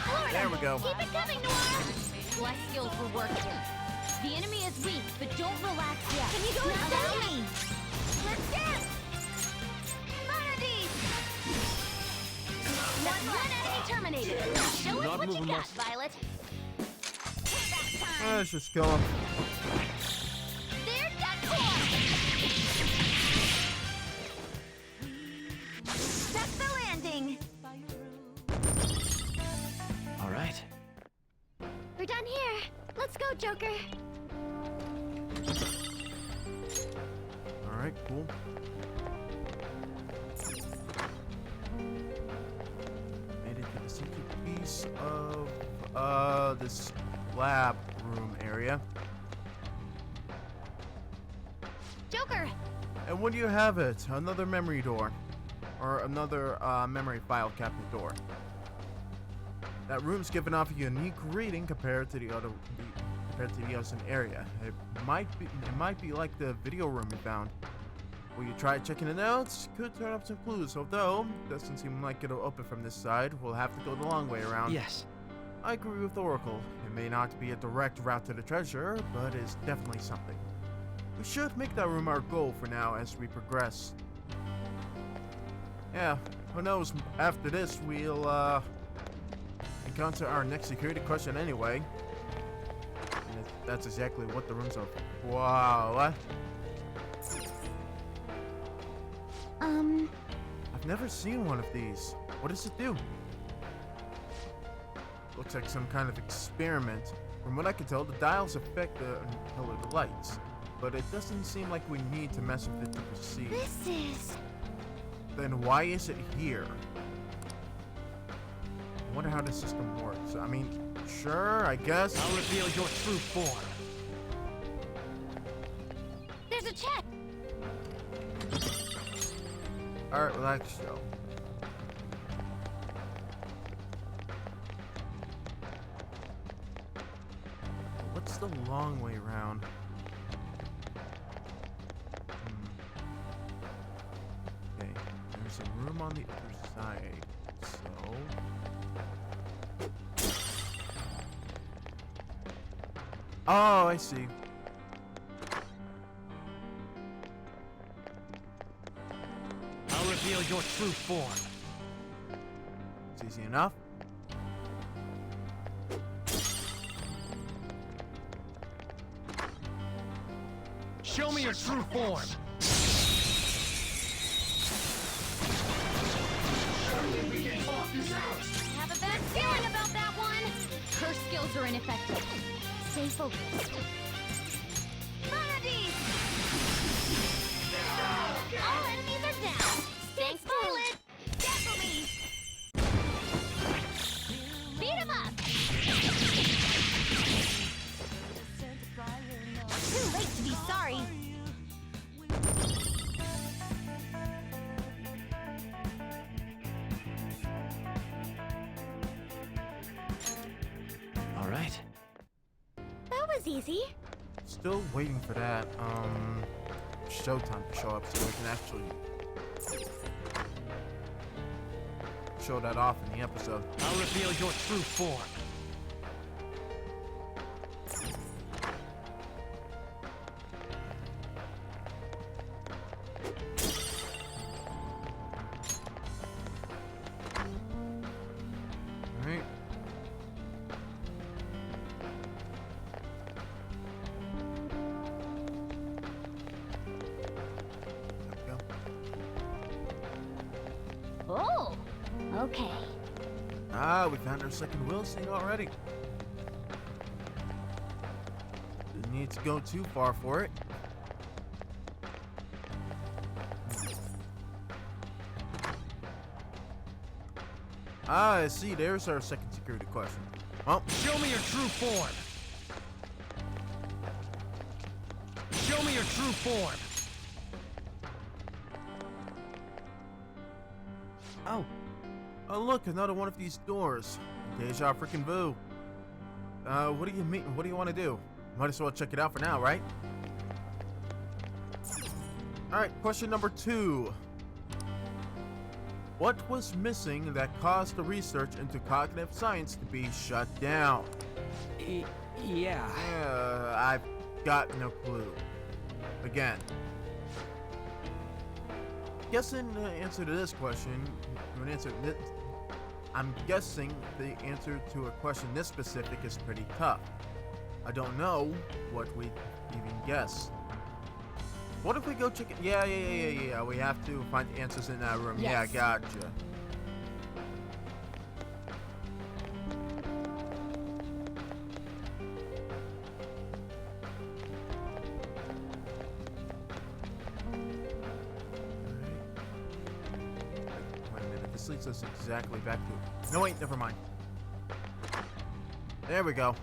Florida, There we go. Keep it coming, Noir! Less skillful work here. The enemy is weak, but don't relax yet. Can you go without me? Let's dance! None of these! That's one enemy terminated. Show us Not what you moving got, much. Violet. Payback time! Let's just kill him. There's that core! That's the landing! All right. We're done here. Let's go, Joker. Alright, cool. Made it to the secret piece of this lab room area. Joker! And when do you have it? Another memory door. Or another memory file cabinet door. That room's giving off a unique reading compared to the other area. It might be like the video room we found. Will you try checking it out? Could turn up some clues, although doesn't seem like it'll open from this side. We'll have to go the long way around. Yes. I agree with Oracle. It may not be a direct route to the treasure, but it's definitely something. We should make that room our goal for now as we progress. Yeah, who knows? After this, we'll encounter our next security question anyway. And that's exactly what the rooms are. Wow, what? I've never seen one of these. What does it do? Looks like some kind of experiment. From what I can tell, the dials affect the color of the lights. But it doesn't seem like we need to mess with it to proceed. This is... Then why is it here? I wonder how the system works. I mean, sure, I guess. I'll reveal your true form. There's a check! Alright, relax, Joe. What's the long way around? Okay, there's a room on the other side, so... Oh, I see. I'll reveal your true form. It's easy enough. Show me your true form. I have a bad feeling about that one! Her skills are ineffective. Stay focused. Melodies! All enemies are down! Thanks, Violet! Tackle me! Beat 'em up! Too late to be sorry! All right. That was easy. Still waiting for that, Showtime to show up so we can actually show that off in the episode. I'll reveal your true form. Alright. There we go. Oh, okay. Ah, we found our second will scene already. Didn't need to go too far for it. Ah, I see. There's our second security question. Well, Show me your true form. Show me your true form. oh look, another one of these doors. Deja freaking vu. What do you mean? What do you want to do? Might as well check it out for now, right? Alright, question number 2. What was missing that caused the research into cognitive science to be shut down? Yeah. I've got no clue. Again. Guessing the answer to this question, I'm guessing the answer to a question this specific is pretty tough. I don't know what we even guess. What if we go check it? Yeah. We have to find answers in that room. Yes. Yeah, gotcha. Wait a minute, this leads us exactly back to... No, wait, never mind. There we go.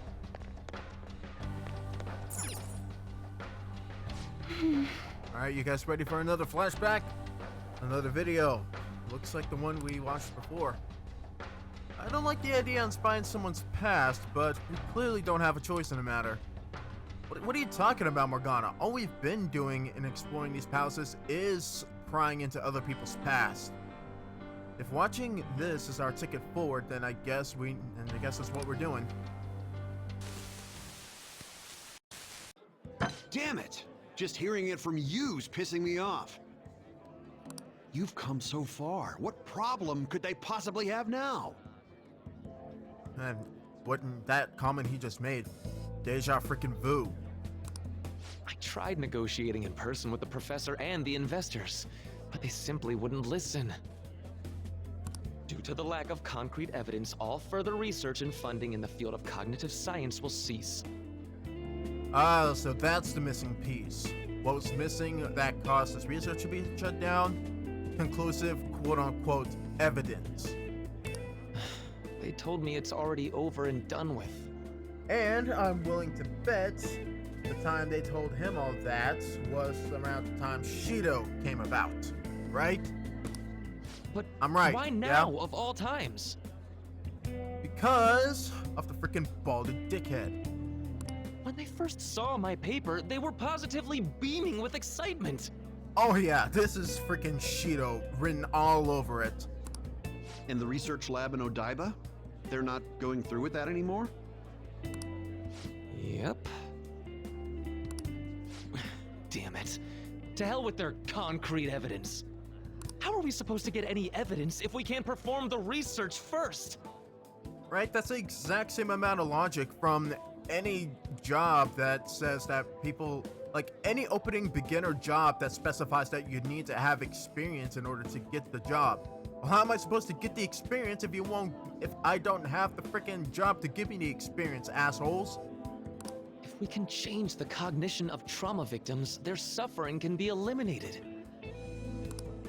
Alright, you guys ready for another flashback? Another video. Looks like the one we watched before. I don't like the idea on spying someone's past, but we clearly don't have a choice in the matter. What are you talking about, Morgana? All we've been doing in exploring these palaces is prying into other people's past. If watching this is our ticket forward, then I guess that's what we're doing. Damn it! Just hearing it from you's pissing me off. You've come so far. What problem could they possibly have now? And wasn't that comment he just made? Deja freaking vu. I tried negotiating in person with the professor and the investors, but they simply wouldn't listen. Due to the lack of concrete evidence, all further research and funding in the field of cognitive science will cease. Ah, so that's the missing piece. What was missing that caused this research to be shut down? Conclusive, quote-unquote, evidence. They told me it's already over and done with. And I'm willing to bet the time they told him all that was around the time Shido came about, right? But I'm right, why yeah? now, of all times? Because of the freaking balded dickhead. When they first saw my paper, they were positively beaming with excitement. Oh yeah, this is freaking Shido written all over it. And the research lab in Odaiba? They're not going through with that anymore? Yep. Damn it. To hell with their concrete evidence. How are we supposed to get any evidence if we can't perform the research first? Right? That's the exact same amount of logic from any job that says that people, like any opening beginner job that specifies that you need to have experience in order to get the job. Well, how am I supposed to get the experience if I don't have the freaking job to give me the experience, assholes? If we can change the cognition of trauma victims, their suffering can be eliminated.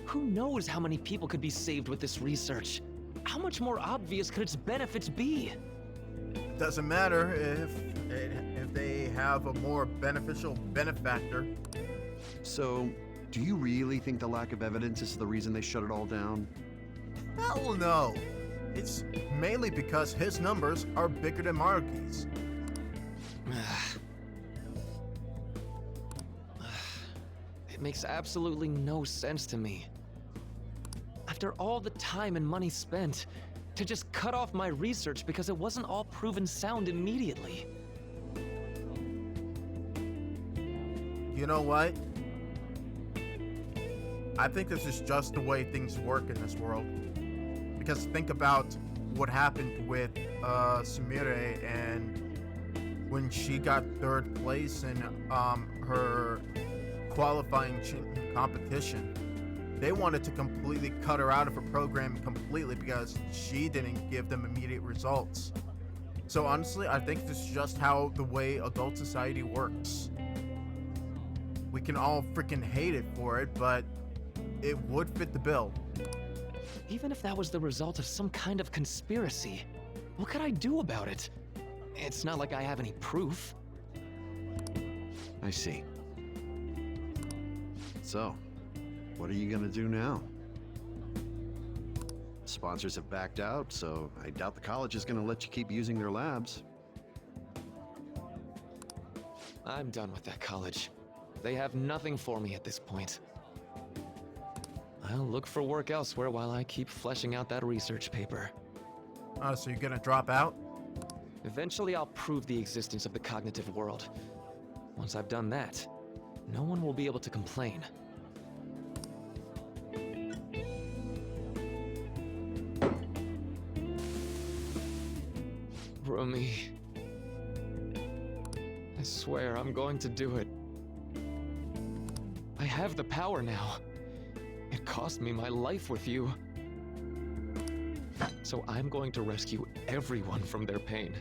Who knows how many people could be saved with this research? How much more obvious could its benefits be? Doesn't matter if they have a more beneficial benefactor. So, do you really think the lack of evidence is the reason they shut it all down? Hell no. It's mainly because his numbers are bigger than Maruki's. It makes absolutely no sense to me. After all the time and money spent, to just cut off my research because it wasn't all proven sound immediately. You know what? I think this is just the way things work in this world. Because think about what happened with Sumire and when she got third place in her qualifying competition. They wanted to completely cut her out of her program completely because she didn't give them immediate results. So honestly, I think this is just how the way adult society works. We can all freaking hate it for it, but it would fit the bill. Even if that was the result of some kind of conspiracy, what could I do about it? It's not like I have any proof. I see. So, what are you gonna do now? Sponsors have backed out, so I doubt the college is gonna let you keep using their labs. I'm done with that college. They have nothing for me at this point. I'll look for work elsewhere while I keep fleshing out that research paper. Oh, so you're gonna drop out? Eventually, I'll prove the existence of the cognitive world. Once I've done that, no one will be able to complain. Rumi, I swear I'm going to do it. I have the power now. It cost me my life with you. So I'm going to rescue everyone from their pain.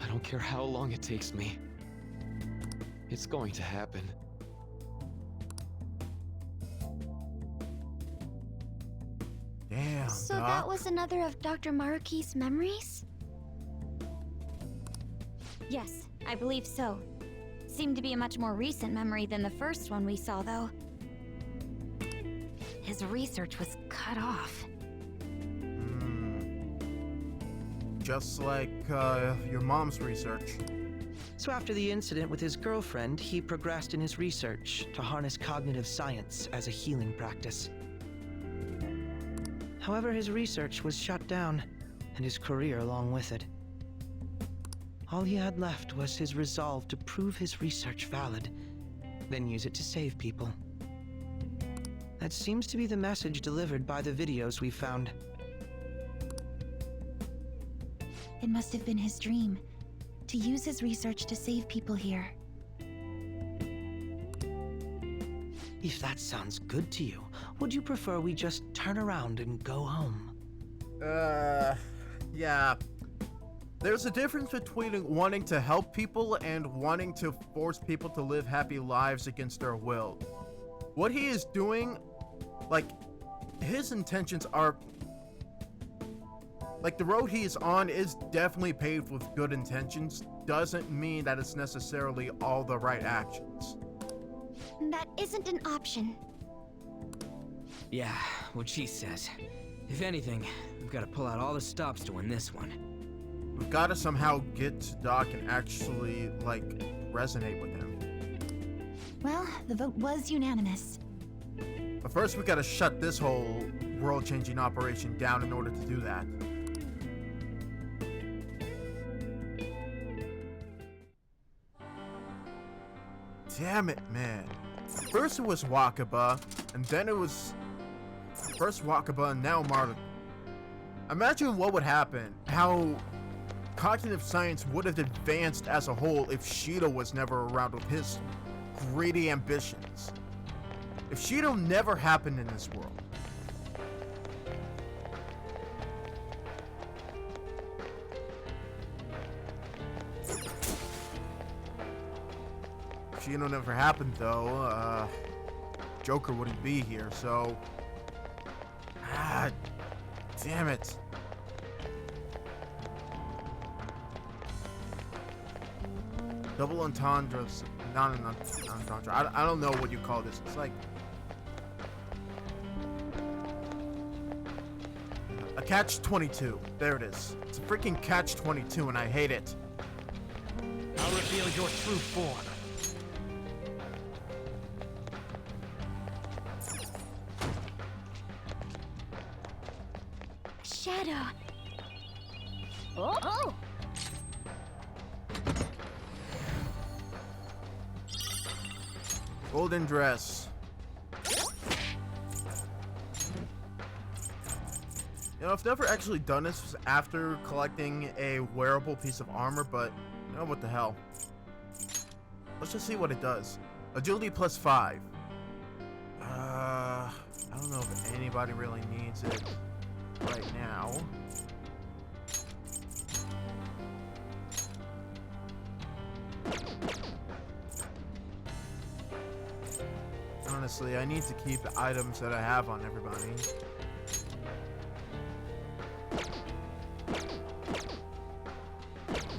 I don't care how long it takes me. It's going to happen. Damn, So Doc. that was another of Dr. Maruki's memories? Yes, I believe so. Seemed to be a much more recent memory than the first one we saw, though. His research was cut off. Just like your mom's research. So after the incident with his girlfriend, he progressed in his research to harness cognitive science as a healing practice. However, his research was shut down, and his career along with it. All he had left was his resolve to prove his research valid, then use it to save people. That seems to be the message delivered by the videos we found. It must have been his dream, to use his research to save people here. If that sounds good to you, would you prefer we just turn around and go home? Yeah. There's a difference between wanting to help people and wanting to force people to live happy lives against their will. What he is doing, like, his intentions are... Like, the road he is on is definitely paved with good intentions. Doesn't mean that it's necessarily all the right actions. That isn't an option. Yeah, what she says. If anything, we've got to pull out all the stops to win this one. We've got to somehow get to Doc and actually, like, resonate with him. Well, the vote was unanimous. But first, we gotta shut this whole world-changing operation down in order to do that. Damn it, man. First it was Wakaba, and then it was... First Wakaba, and now Maruki. Imagine what would happen, how cognitive science would have advanced as a whole if Shido was never around with his greedy ambitions. If Shido never happened in this world. you know, never happened though, Joker wouldn't be here, so... Ah, damn it. Double entendres, not an entendre. I don't know what you call this. It's like... a catch-22. There it is. It's a freaking catch-22 and I hate it. I'll reveal your true form. Shadow. Oh! Golden dress. You know, I've never actually done this after collecting a wearable piece of armor, but you know what the hell. Let's just see what it does. Agility +5. I don't know if anybody really needs it right now. Honestly, I need to keep the items that I have on everybody.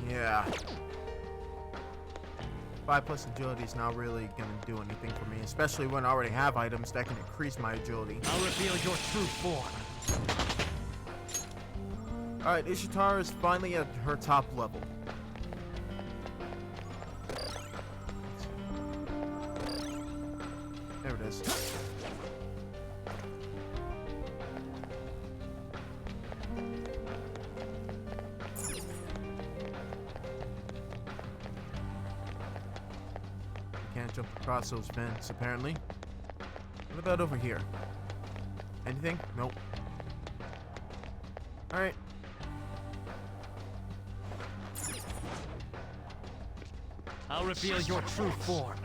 Yeah. 5+ agility is not really gonna do anything for me, especially when I already have items that can increase my agility. I'll reveal your true form. Alright, Ishitara is finally at her top level. There it is. Can't jump across those vents, apparently. What about over here? Anything? Nope. Alright. I'll reveal your true form.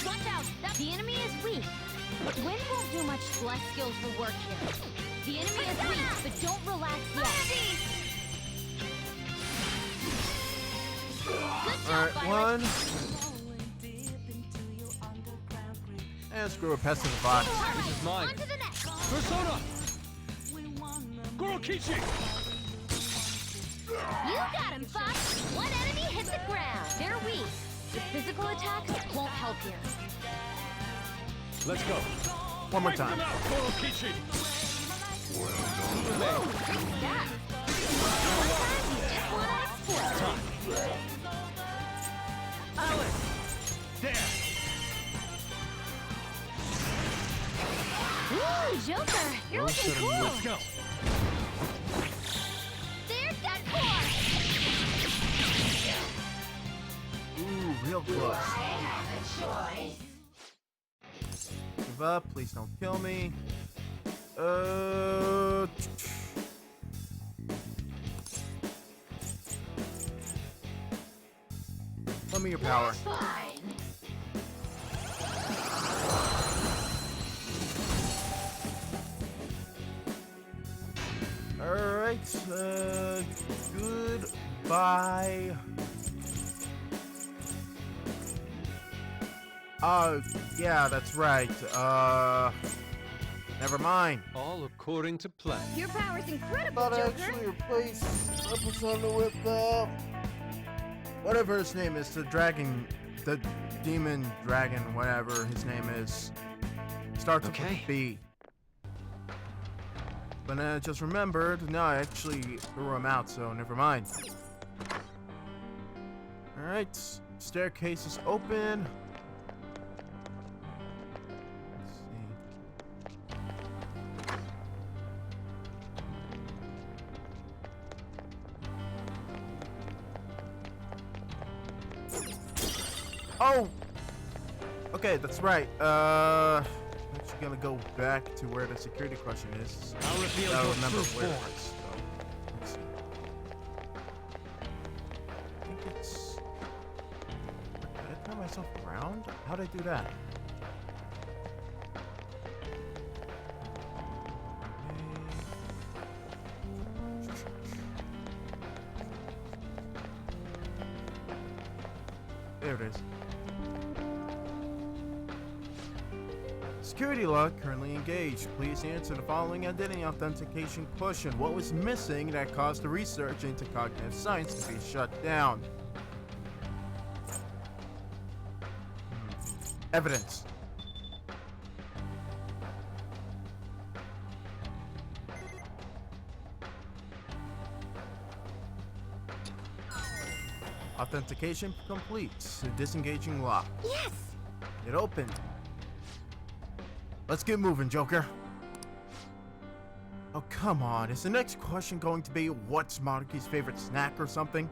Watch out! The enemy is weak. But wind won't do much. Less skills will work here. The enemy is weak, but don't relax yet. Good job, Alright, Violet. one. And screw a pest in the box. This is mine. On to the next. Persona! Gorokichi! You got him, Fox. One enemy hit the ground. They're weak. The physical attacks won't help here. Let's go. One more time. Gorokichi! Ooh, great stuff. Sometimes you just want to explode. Alex! There! Ooh, Joker, you're looking cool. Let's go! There's that core. Ooh, real close. Give up, please don't kill me. Let me your power. Alright, goodbye. Yeah, that's right. Never mind. All according to plan. Your power's incredible, Thought I Joker. actually replaced my persona with, whatever his name is, the demon dragon, whatever his name is. Starts with Okay. B. But I just remembered, no, I actually threw him out, so never mind. Alright, staircase is open. Let's see. Oh! Okay, that's right. Actually gonna go back to where the security question is. I'll reveal I'll your remember true where form. it is. So, let's see. I think it's... Did I turn myself around? How'd I do that? There it is. Security lock currently engaged. Please answer the following identity authentication question. What was missing that caused the research into cognitive science to be shut down? Evidence. Authentication complete. Disengaging lock. Yes! It opened. Let's get moving, Joker. Oh, come on. Is the next question going to be what's Maruki's favorite snack or something?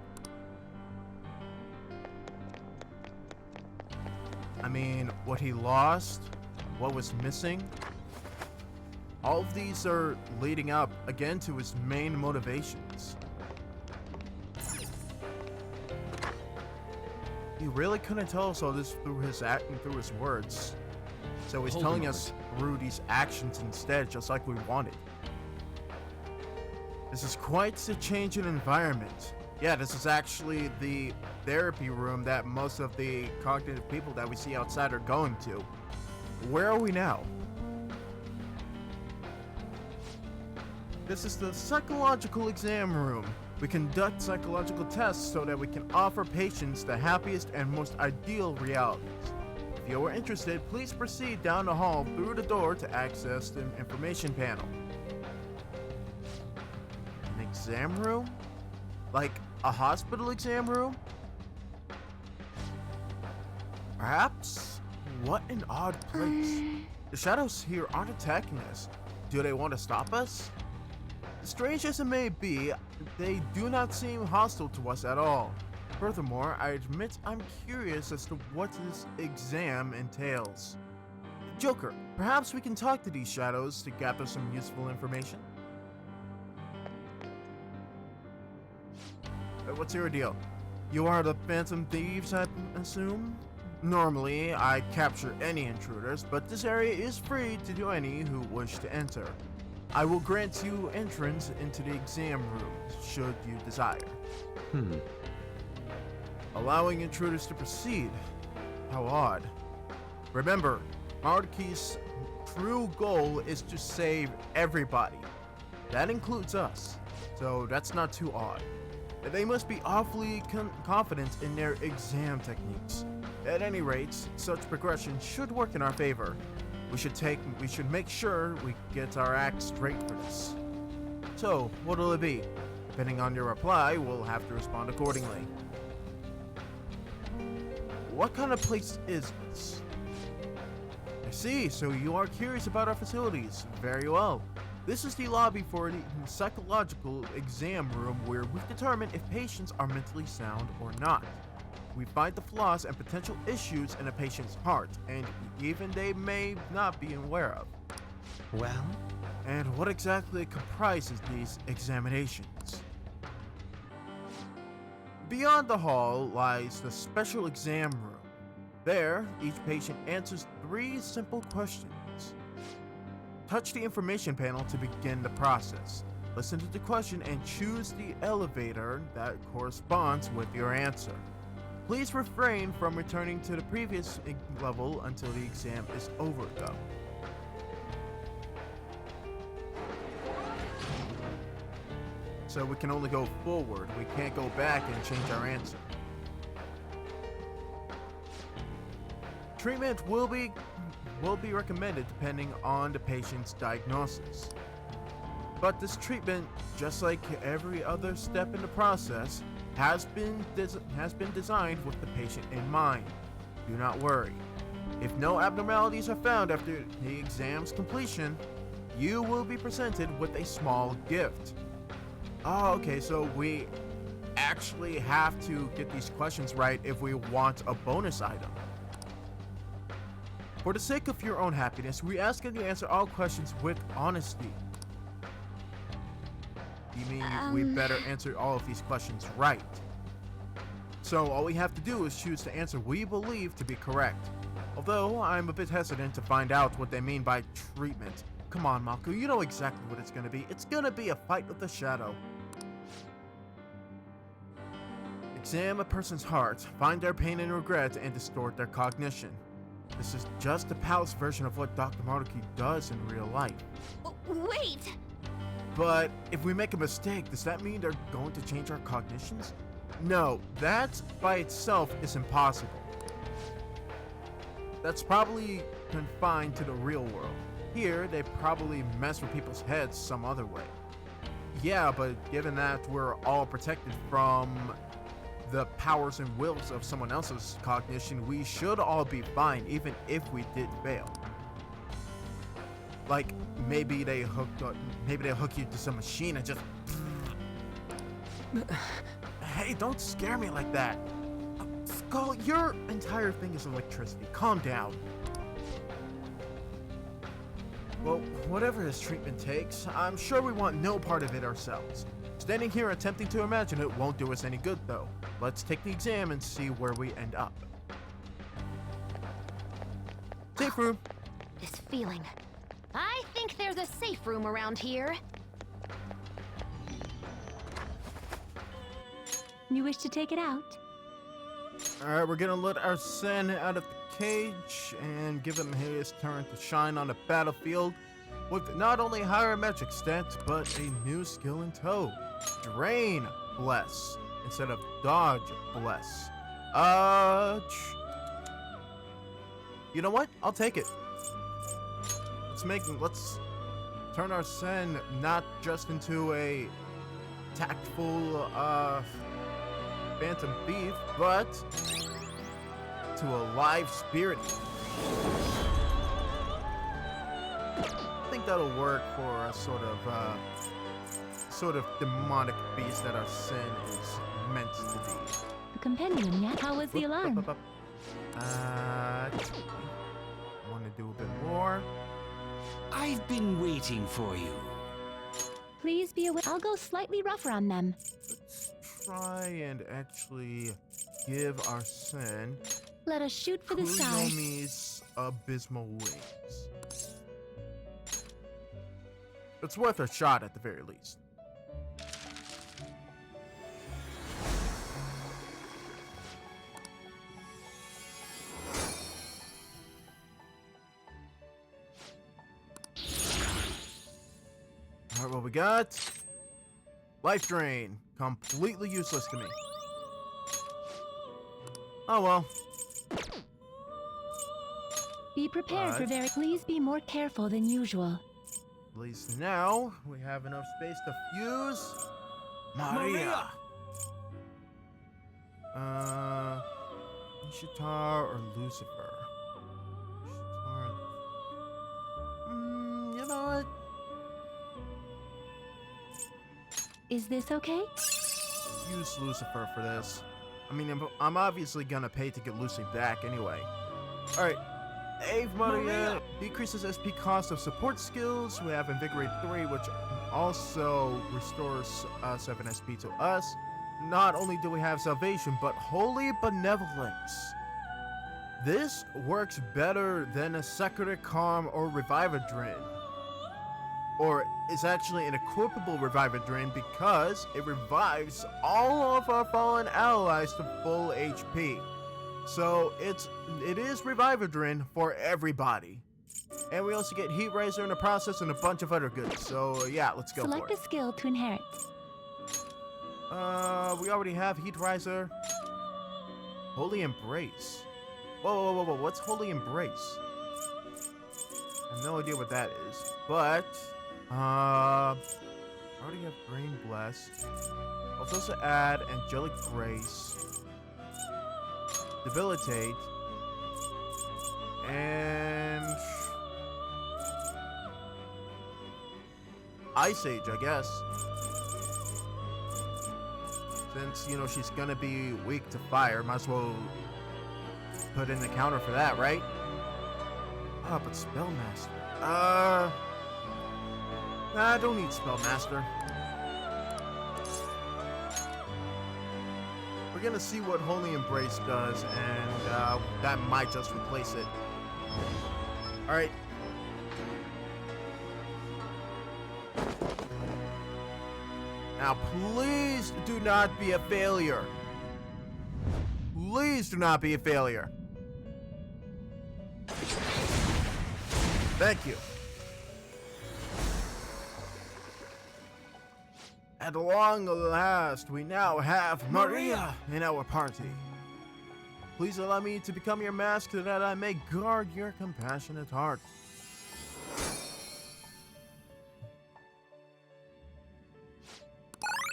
I mean, what he lost? What was missing? All of these are leading up, again, to his main motivations. He really couldn't tell us all this through his act and through his words. So he's telling us through these actions instead, just like we wanted. This is quite a change in environment. Yeah, this is actually the therapy room that most of the cognitive people that we see outside are going to. Where are we now? This is the psychological exam room. We conduct psychological tests so that we can offer patients the happiest and most ideal realities. If you are interested, please proceed down the hall through the door to access the information panel. An exam room? Like a hospital exam room? Perhaps? What an odd place. The shadows here aren't attacking us. Do they want to stop us? Strange as it may be, they do not seem hostile to us at all. Furthermore, I admit I'm curious as to what this exam entails. Joker, perhaps we can talk to these shadows to gather some useful information? What's your deal? You are the Phantom Thieves, I assume? Normally, I capture any intruders, but this area is free to any who wish to enter. I will grant you entrance into the exam room, should you desire. Allowing intruders to proceed. How odd. Remember, Maruki's true goal is to save everybody. That includes us, so that's not too odd. They must be awfully confident in their exam techniques. At any rate, such progression should work in our favor. We should make sure we get our act straight for this. So, what'll it be? Depending on your reply, we'll have to respond accordingly. What kind of place is this? I see, so you are curious about our facilities. Very well. This is the lobby for the psychological exam room where we determine if patients are mentally sound or not. We find the flaws and potential issues in a patient's heart, and even they may not be aware of. Well? And what exactly comprises these examinations? Beyond the hall lies the special exam room. There, each patient answers 3 simple questions. Touch the information panel to begin the process. Listen to the question and choose the elevator that corresponds with your answer. Please refrain from returning to the previous level until the exam is over, though. So we can only go forward. We can't go back and change our answer. Treatment will be recommended depending on the patient's diagnosis. But this treatment, just like every other step in the process, has been designed with the patient in mind. Do not worry. If no abnormalities are found after the exam's completion, you will be presented with a small gift. Oh, okay, so we actually have to get these questions right if we want a bonus item. For the sake of your own happiness, we ask that you answer all questions with honesty. You mean we better answer all of these questions right? So all we have to do is choose the answer we believe to be correct. Although I'm a bit hesitant to find out what they mean by treatment. Come on, Malco, you know exactly what it's gonna be. It's gonna be a fight with the shadow. examine a person's heart, find their pain and regret, and distort their cognition. This is just the palace version of what Dr. Maruki does in real life. Wait! But if we make a mistake, does that mean they're going to change our cognitions? No, that by itself is impossible. That's probably confined to the real world. Here, they probably mess with people's heads some other way. Yeah, but given that we're all protected from the powers and wills of someone else's cognition, we should all be fine, even if we did fail. Like, maybe they hook you to some machine and just... Hey, don't scare me like that. Skull, your entire thing is electricity. Calm down. Well, whatever this treatment takes, I'm sure we want no part of it ourselves. Standing here attempting to imagine it won't do us any good, though. Let's take the exam and see where we end up. Safe room. This feeling. I think there's a safe room around here. You wish to take it out? Alright, we're gonna let our Sen out of the cage and give him his turn to shine on the battlefield with not only higher magic stats, but a new skill in tow. Drain Bless instead of Dodge Bless. You know what? I'll take it. Let's turn our Sen not just into a tactful, phantom thief, but to a live spirit. I think that'll work for a sort of demonic beast that our Sen is meant to be. The compendium, yeah? How was the alarm? I want to do a bit more. I've been waiting for you. Please be aware. I'll go slightly rougher on them. Let's try and actually give our Sen Let us shoot for the stars. Kuyomi's abysmal wings. It's worth a shot at the very least. Alright, what we got? Life drain. Completely useless to me. Oh well. Be prepared for very. Please be more careful than usual. At least now we have enough space to fuse Maria. Ishitar or Lucifer? Ishitar. You know what? Is this okay? Use Lucifer for this. I mean, I'm obviously gonna pay to get Lucy back anyway. Alright. Ave Maria decreases SP cost of support skills. We have Invigorate 3, which also restores 7 SP to us. Not only do we have Salvation, but Holy Benevolence. This works better than a Secret Calm or Revivadrin. Or is actually an equipable Revivadrin because it revives all of our fallen allies to full HP. So it is Revivadrin for everybody. And we also get Heat Riser in the process and a bunch of other goods. So yeah, let's go Select for it. a skill to inherit. We already have Heat Riser. Holy Embrace. Whoa, what's Holy Embrace? I have no idea what that is. But I already have Brain Bless. Let's also add Angelic Grace, Debilitate, and Ice Age, I guess. Since, you know, she's gonna be weak to fire, might as well put in the counter for that, right? Oh, but Spellmaster. I don't need Spellmaster. We're gonna see what Holy Embrace does, and that might just replace it. Alright. Now, please do not be a failure. Please do not be a failure. Thank you. At long last, we now have Maria in our party. Please allow me to become your mask so that I may guard your compassionate heart.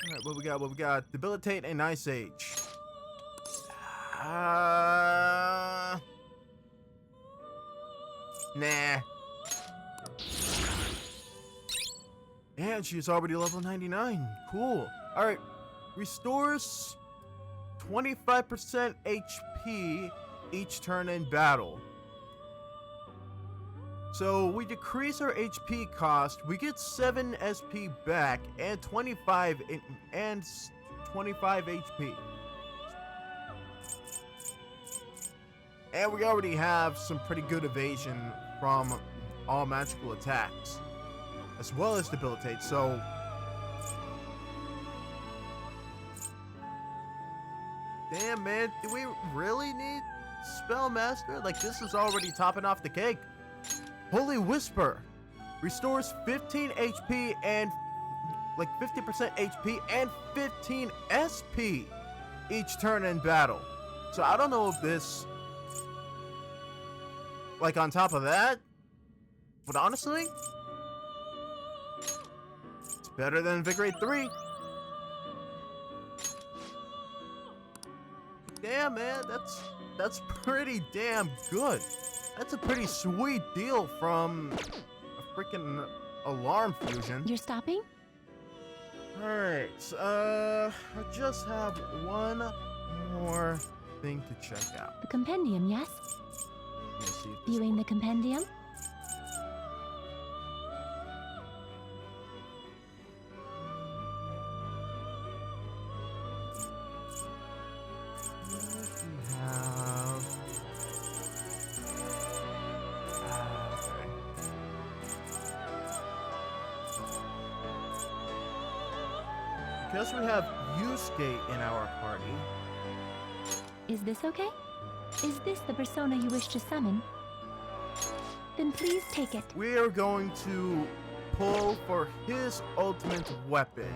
Alright, what we got? What we got? Debilitate and Ice Age. Nah. And she's already level 99. Cool. Alright. Restores 25% HP each turn in battle. So we decrease our HP cost, we get 7 SP back and 25 HP. And we already have some pretty good evasion from all magical attacks, as well as debilitate, so damn, man, do we really need Spellmaster? Like, this is already topping off the cake. Holy Whisper restores 15 HP and like 50% HP and 15 SP each turn in battle. So I don't know if this, like, on top of that, but honestly, it's better than Invigorate 3. Damn, man, that's pretty damn good. That's a pretty sweet deal from a freaking alarm fusion. You're stopping? Alright, I just have one more thing to check out. The compendium, yes? Let me see if this Viewing the compendium? Because we have Yusuke in our party. Is this okay? Is this the persona you wish to summon? Then please take it. We are going to pull for his ultimate weapon.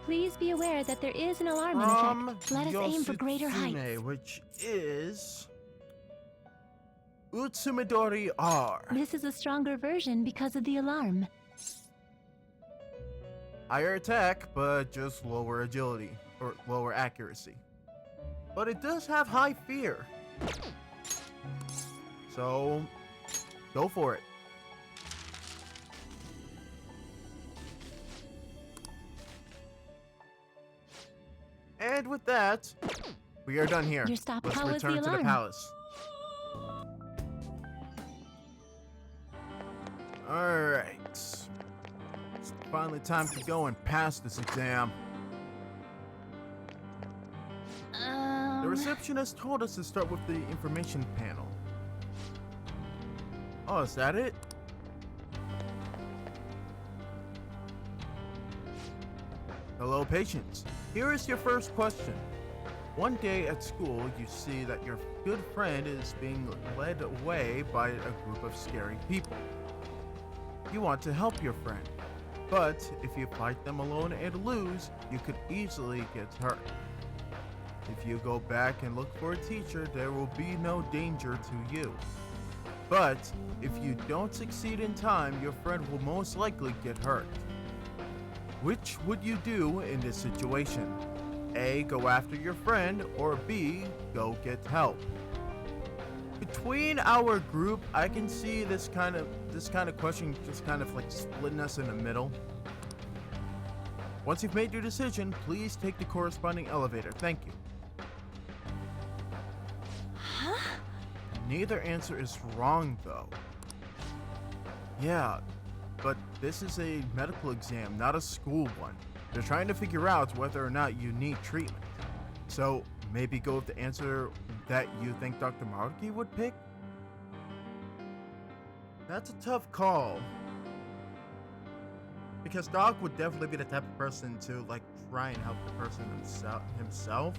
Please be aware that there is an alarm in From effect. Let us aim for greater heights. Yoshitsune, which is Utsumidori R. This is a stronger version because of the alarm. Higher attack, but just lower agility, or lower accuracy. But it does have high fear. So, go for it. And with that, we are done here. You're stopped. Let's How was the return to the alarm? palace. Alright. It's finally time to go and pass this exam. The receptionist told us to start with the information panel. Oh, is that it? Hello, patients. Here is your first question. One day at school, you see that your good friend is being led away by a group of scary people. You want to help your friend, but if you fight them alone and lose, you could easily get hurt. If you go back and look for a teacher, there will be no danger to you. But if you don't succeed in time, your friend will most likely get hurt. Which would you do in this situation? A, go after your friend, or B, go get help? Between our group, I can see this kind of question just kind of like splitting us in the middle. Once you've made your decision, please take the corresponding elevator. Thank you. Huh? Neither answer is wrong, though. Yeah, but this is a medical exam, not a school one. They're trying to figure out whether or not you need treatment. So, maybe go with the answer that you think Dr. Maruki would pick? That's a tough call. Because Doc would definitely be the type of person to, like, try and help the person himself.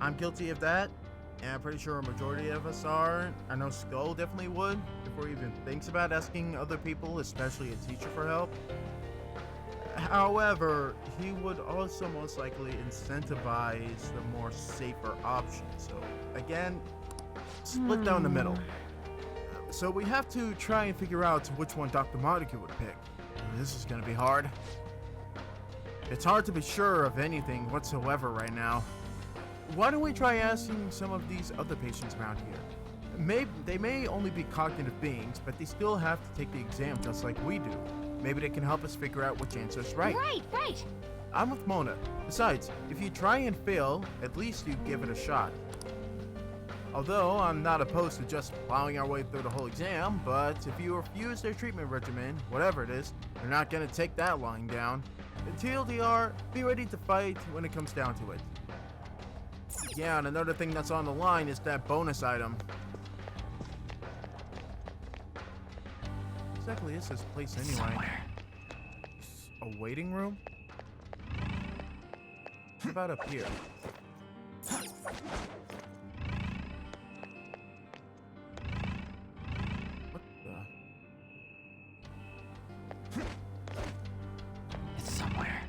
I'm guilty of that, and I'm pretty sure a majority of us are. I know Skull definitely would, before he even thinks about asking other people, especially a teacher, for help. However, he would also most likely incentivize the more safer option. So, again, split down the middle. So we have to try and figure out which one Dr. Maruki would pick. This is gonna be hard. It's hard to be sure of anything whatsoever right now. Why don't we try asking some of these other patients around here? They may only be cognitive beings, but they still have to take the exam just like we do. Maybe they can help us figure out which answer is right. Right. I'm with Mona. Besides, if you try and fail, at least you give it a shot. Although, I'm not opposed to just plowing our way through the whole exam, but if you refuse their treatment regimen, whatever it is, they're not gonna take that lying down. TLDR, be ready to fight when it comes down to it. Yeah, and another thing that's on the line is that bonus item. What exactly is this place anyway? Somewhere. A waiting room? What about up here? What the? It's somewhere.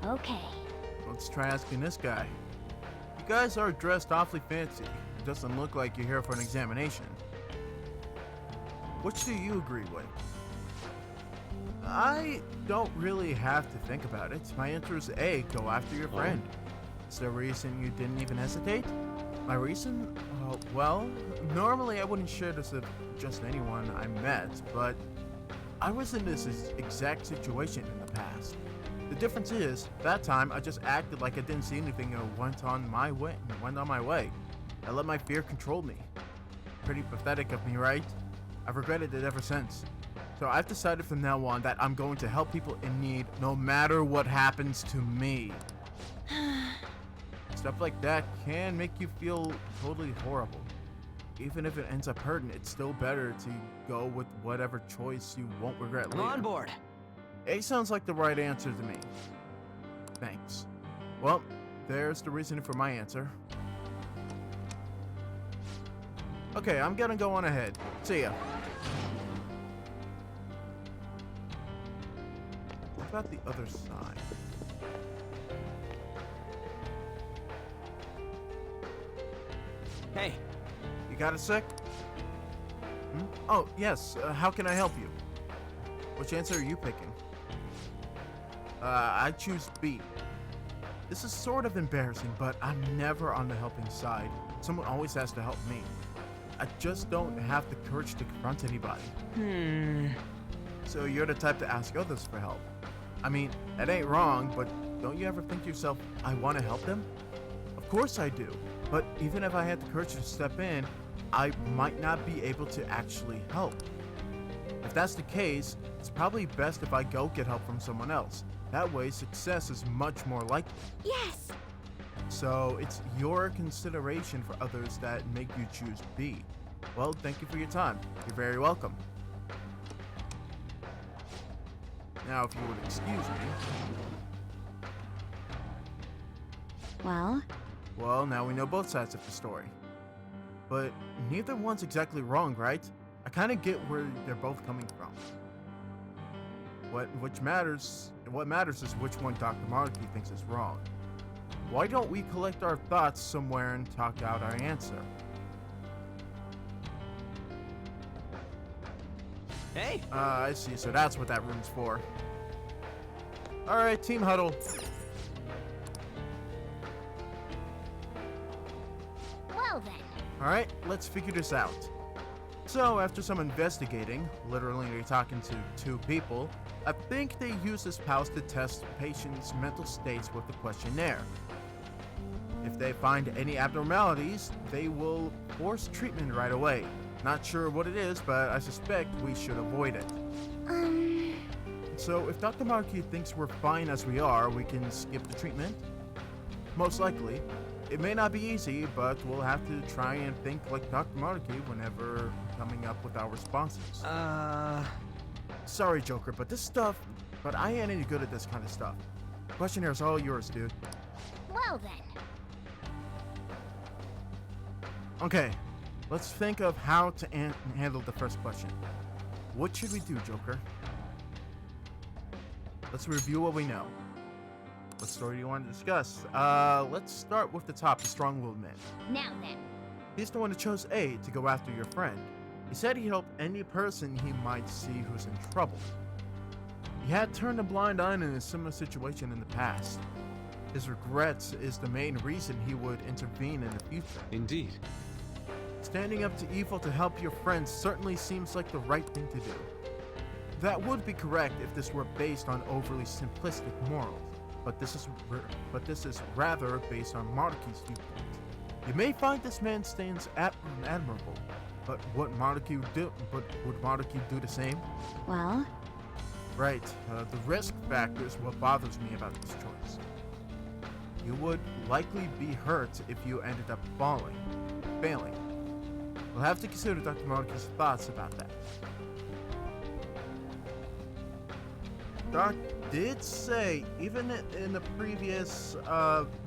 Okay. Let's try asking this guy. You guys are dressed awfully fancy. It doesn't look like you're here for an examination. Which do you agree with? I don't really have to think about it. My answer is A, go after your friend. Is there a reason you didn't even hesitate? My reason? Well, normally I wouldn't share this with just anyone I met, but I was in this exact situation in the past. The difference is, that time I just acted like I didn't see anything and went on my way. I let my fear control me. Pretty pathetic of me, right? I've regretted it ever since. So I've decided from now on that I'm going to help people in need no matter what happens to me. Stuff like that can make you feel totally horrible. Even if it ends up hurting, it's still better to go with whatever choice you won't regret I'm later. on board. A sounds like the right answer to me. Thanks. Well, there's the reasoning for my answer. Okay, I'm gonna go on ahead. See ya. What about the other side? Hey, You got a sec? Oh, yes. How can I help you? Which answer are you picking? I choose B. This is sort of embarrassing, but I'm never on the helping side. Someone always has to help me. I just don't have the courage to confront anybody. So you're the type to ask others for help. I mean, that ain't wrong, but don't you ever think to yourself, I want to help them? Of course I do. But even if I had the courage to step in, I might not be able to actually help. If that's the case, it's probably best if I go get help from someone else. That way, success is much more likely. Yes! So, it's your consideration for others that make you choose B. Well, thank you for your time. You're very welcome. Now, if you would excuse me. Well, now we know both sides of the story. But neither one's exactly wrong, right? I kind of get where they're both coming from. What matters is which one Dr. Maruki thinks is wrong. Why don't we collect our thoughts somewhere and talk out our answer? hey. I see, so that's what that room's for. Alright, team huddle. well then. Alright, let's figure this out. So, after some investigating, literally talking to two people, I think they use this house to test patients' mental states with the questionnaire. If they find any abnormalities, they will force treatment right away. Not sure what it is, but I suspect we should avoid it. So if Dr. Maruki thinks we're fine as we are, we can skip the treatment. most likely. It may not be easy, but we'll have to try and think like Dr. Maruki whenever coming up with our responses. Sorry, Joker, but I ain't any good at this kind of stuff. Questionnaire all yours, dude. Well then. Okay, let's think of how to handle the first question. What should we do, Joker? Let's review what we know. What story do you want to discuss? Let's start with the top, the strong-willed man. Now then. He's the one who chose A to go after your friend. He said he'd help any person he might see who's in trouble. He had turned a blind eye in a similar situation in the past. His regrets is the main reason he would intervene in the future. Indeed. Standing up to evil to help your friend certainly seems like the right thing to do. That would be correct if this were based on overly simplistic morals, but this is rather based on Maruki's viewpoint. You may find this man stands admirable, but would Maruki do the same? Well? Right. The risk factor is what bothers me about this choice. You would likely be hurt if you ended up failing. We'll have to consider Dr. Maruki's thoughts about that. Doc did say, even in the previous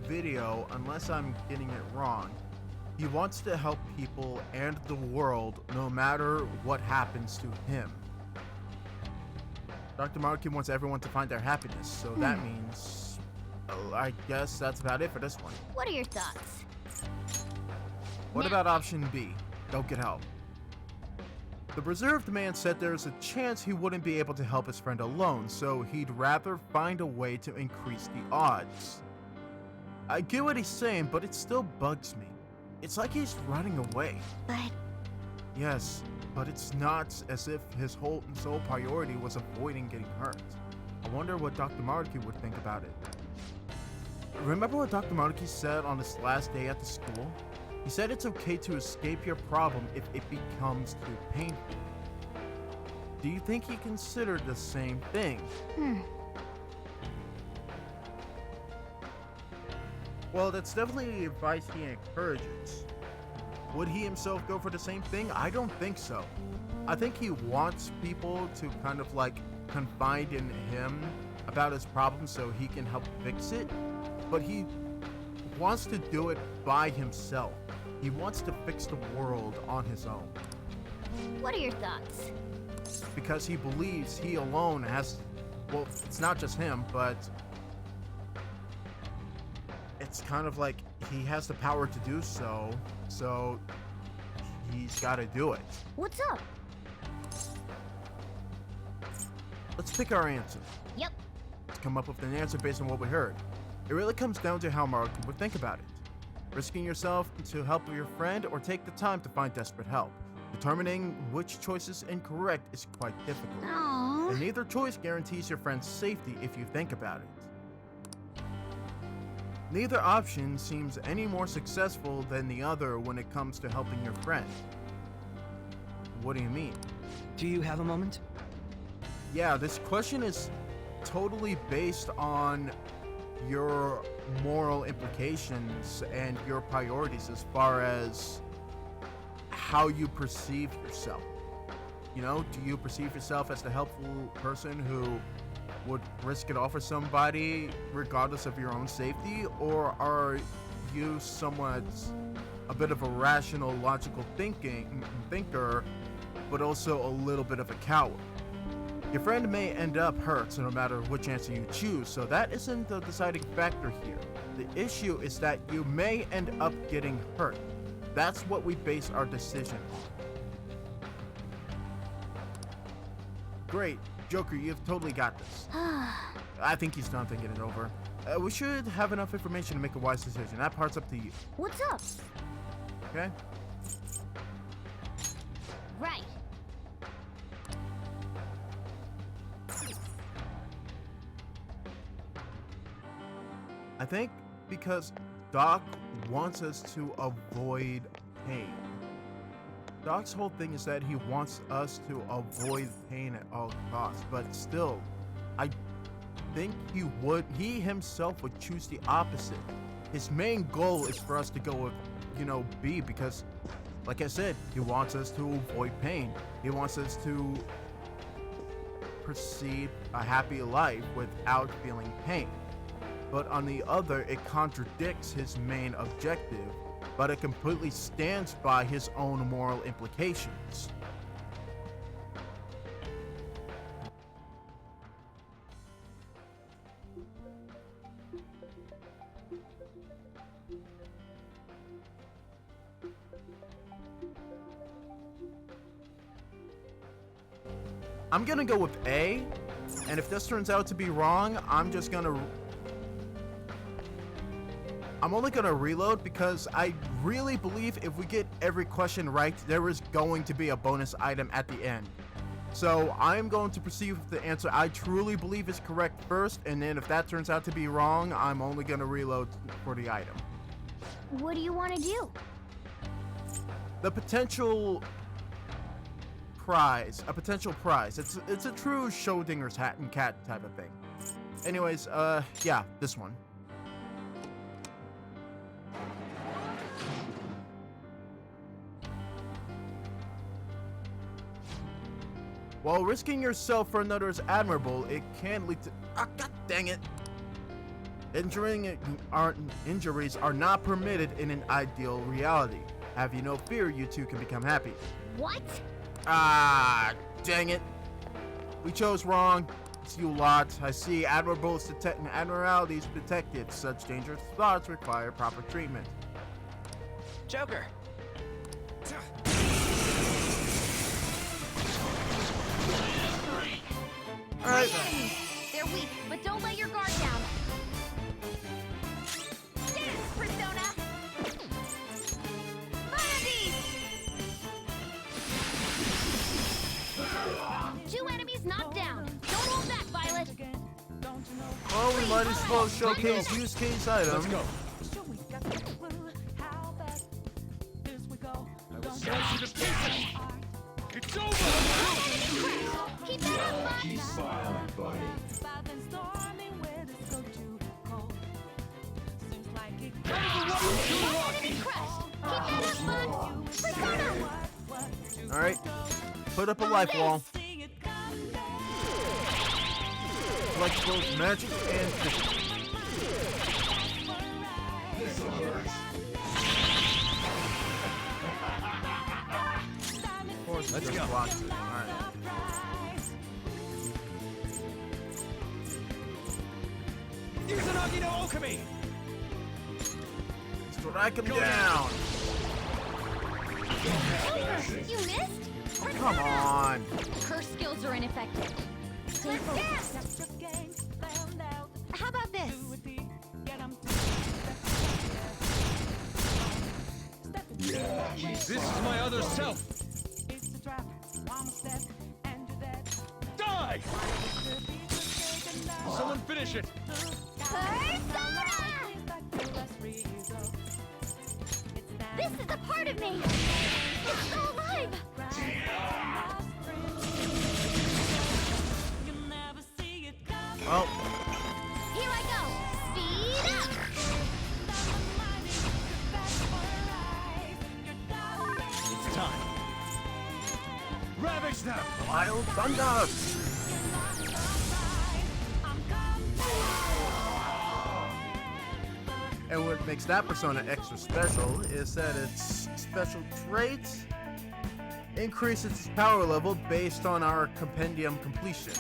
video, unless I'm getting it wrong, he wants to help people and the world no matter what happens to him. Dr. Maruki wants everyone to find their happiness, so that means, I guess that's about it for this one. What are your thoughts? What about option B? Don't get help. The reserved man said there's a chance he wouldn't be able to help his friend alone, so he'd rather find a way to increase the odds. I get what he's saying, but it still bugs me. It's like he's running away. But... Yes, but it's not as if his whole sole priority was avoiding getting hurt. I wonder what Dr. Maruki would think about it. Remember what Dr. Maruki said on his last day at the school? He said it's okay to escape your problem if it becomes too painful. Do you think he considered the same thing? Well, that's definitely the advice he encourages. Would he himself go for the same thing? I don't think so. I think he wants people to kind of like confide in him about his problem so he can help fix it, but he wants to do it by himself. He wants to fix the world on his own. What are your thoughts? Because he believes he alone has, well, it's not just him, but it's kind of like he has the power to do so, so he's got to do it. What's up? Let's pick our answer. Yep. Let's come up with an answer based on what we heard. It really comes down to how Maruki would think about it. Risking yourself to help your friend or take the time to find desperate help. Determining which choice is incorrect is quite difficult. Aww. And neither choice guarantees your friend's safety if you think about it. Neither option seems any more successful than the other when it comes to helping your friend. What do you mean? Do you have a moment? Yeah, this question is totally based on your moral implications and your priorities as far as how you perceive yourself. You know, do you perceive yourself as the helpful person who would risk it all for somebody regardless of your own safety, or are you somewhat a bit of a rational, logical thinker, but also a little bit of a coward? Your friend may end up hurt no matter which answer you choose, so that isn't the deciding factor here. The issue is that you may end up getting hurt. That's what we base our decision on. Great. Joker, you've totally got this. I think he's done thinking it over. We should have enough information to make a wise decision. That part's up to you. What's up? Okay? Right. I think because Doc wants us to avoid pain. Doc's whole thing is that he wants us to avoid pain at all costs, but still, I think he himself would choose the opposite. his main goal is for us to go with, you know, B, because, like I said, he wants us to avoid pain. He wants us to proceed a happy life without feeling pain. But on the other, it contradicts his main objective, but it completely stands by his own moral implications. I'm gonna go with A, and if this turns out to be wrong, I'm only gonna reload because I really believe if we get every question right, there is going to be a bonus item at the end. So I'm going to proceed with the answer I truly believe is correct first, and then if that turns out to be wrong, I'm only gonna reload for the item. What do you want to do? The potential prize, a potential prize. It's a true Schrodinger's hat and cat type of thing. Anyways, yeah, this one. While risking yourself for another is admirable, it can lead to... Ah, god dang it! Injuries are not permitted in an ideal reality. Have you no fear, you two can become happy. What? Ah, dang it. We chose wrong. It's you lot. I see admirableness and admiralities detected. Such dangerous thoughts require proper treatment. Joker! Alright. They're weak, but don't let your guard down. Dance, Persona! Two enemies knocked down. Don't hold back, Violet. Well, we might as well showcase use case items. Let's go. It's over! Keep that up, bud. Keep silent, buddy. Enemy crushed. Keep that up, bud. Persona! Alright. Put up a life wall. Like both magic and physical. Of course, let's go. Alright. Izanagi no Okami! Strike him down! You missed? Come on! Her skills are ineffective. Stay focused. How about this? This is my other self! Die! Someone finish it! Persona! This is a part of me! It's still alive! Well, Here I go! Speed up! It's time! Ravage them! Wild Thunder! And what makes that persona extra special is that its special trait increases its power level based on our compendium completion.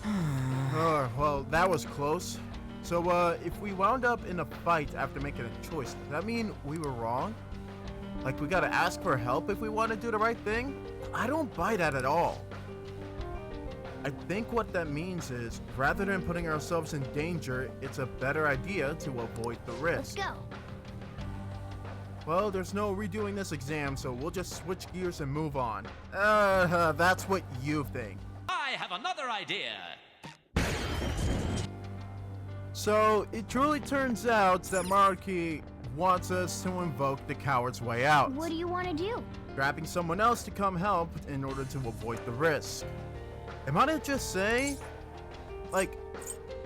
Oh, well, that was close. So, if we wound up in a fight after making a choice, does that mean we were wrong? Like, we gotta ask for help if we want to do the right thing? I don't buy that at all. I think what that means is, rather than putting ourselves in danger, it's a better idea to avoid the Let's risk. go. Well, there's no redoing this exam, so we'll just switch gears and move on. That's what you think. I have another idea! So, it truly turns out that Maruki wants us to invoke the coward's way out, What do you want to do? grabbing someone else to come help in order to avoid the risk. Am I to just say, like,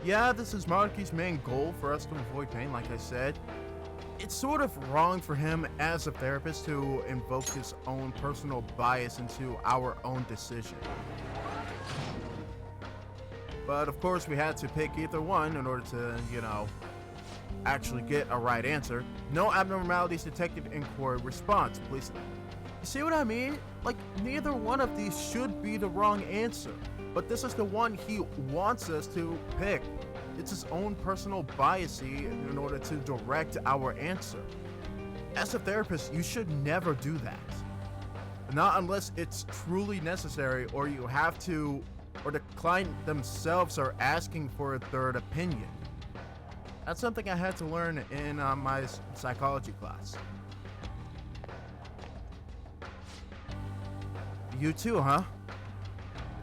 yeah, this is Maruki's main goal for us to avoid pain, like I said. It's sort of wrong for him as a therapist to invoke his own personal bias into our own decision. But of course, we had to pick either one in order to, actually get a right answer. No abnormalities detected in core response. Please. You see what I mean? Like, neither one of these should be the wrong answer. But this is the one he wants us to pick. It's his own personal bias in order to direct our answer. As a therapist, you should never do that. Not unless it's truly necessary or you have to, or the client themselves are asking for a third opinion. That's something I had to learn in my psychology class. You too, huh?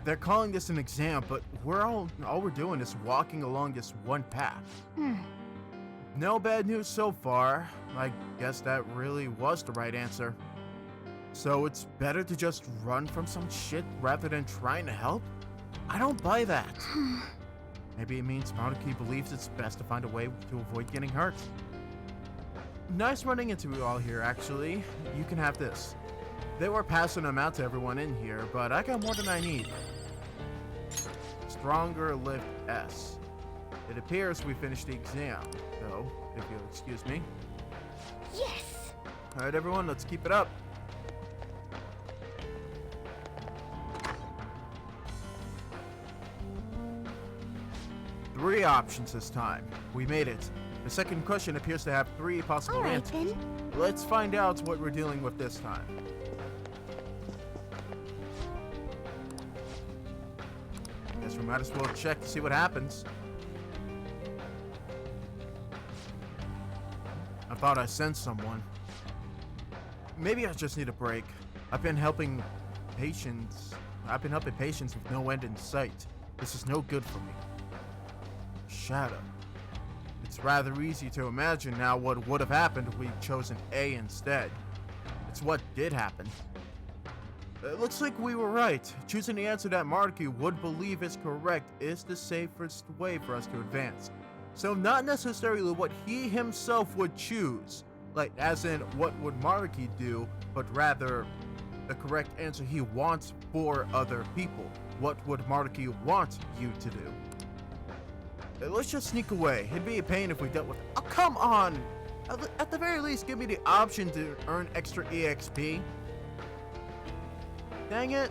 They're calling this an exam, but all we're doing is walking along this one path. No bad news so far. I guess that really was the right answer. So it's better to just run from some shit rather than trying to help? I don't buy that. Maybe it means Maruki believes it's best to find a way to avoid getting hurt. Nice running into you all here, actually. You can have this. They were passing them out to everyone in here, but I got more than I need. Stronger lift S. It appears we finished the exam, though, if you'll excuse me. Yes! Alright everyone, let's keep it up. Three options this time. We made it. The second question appears to have three possible answers. Then. Let's find out what we're dealing with this time. Guess we might as well check to see what happens. I thought I sensed someone. Maybe I just need a break. I've been helping patients with no end in sight. This is no good for me. Shadow. It's rather easy to imagine now what would have happened if we'd chosen A instead. It's what did happen. It looks like we were right. Choosing the answer that Maruki would believe is correct is the safest way for us to advance. So not necessarily what he himself would choose, like as in what would Maruki do, but rather the correct answer he wants for other people. What would Maruki want you to do? Let's just sneak away. It'd be a pain if we dealt with... Oh, come on! At the very least, give me the option to earn extra EXP. Dang it.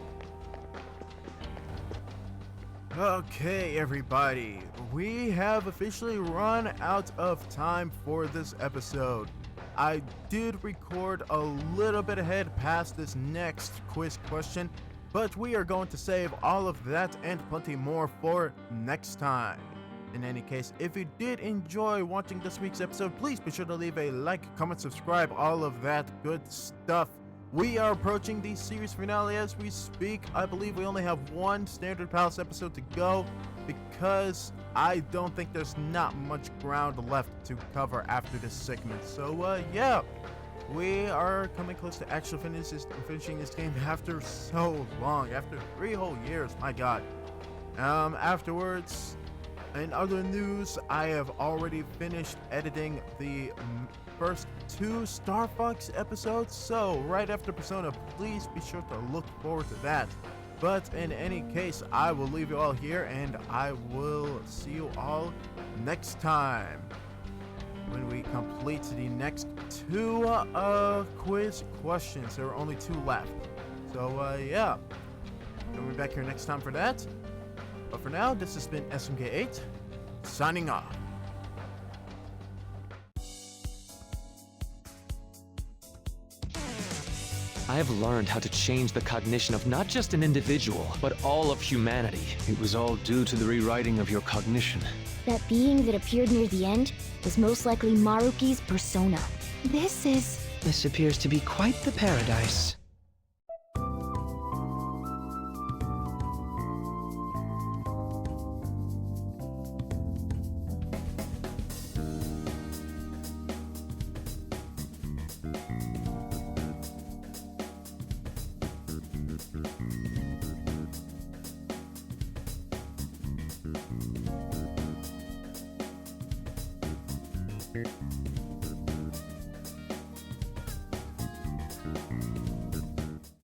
Okay, everybody. We have officially run out of time for this episode. I did record a little bit ahead past this next quiz question, but we are going to save all of that and plenty more for next time. In any case, if you did enjoy watching this week's episode, please be sure to leave a like, comment, subscribe, all of that good stuff. We are approaching the series finale as we speak. I believe we only have one Standard Palace episode to go because I don't think there's not much ground left to cover after this segment. So, yeah, we are coming close to actually finishing this game after so long, after 3 whole years, my god. Afterwards... In other news, I have already finished editing the first 2 Star Fox episodes, so right after Persona, please be sure to look forward to that. But in any case, I will leave you all here, and I will see you all next time when we complete the next 2 quiz questions. There are only 2 left. So, yeah. We'll be back here next time for that. But for now, this has been SMK8, signing off. I have learned how to change the cognition of not just an individual, but all of humanity. It was all due to the rewriting of your cognition. That being that appeared near the end was most likely Maruki's persona. This appears to be quite the paradise. Bye.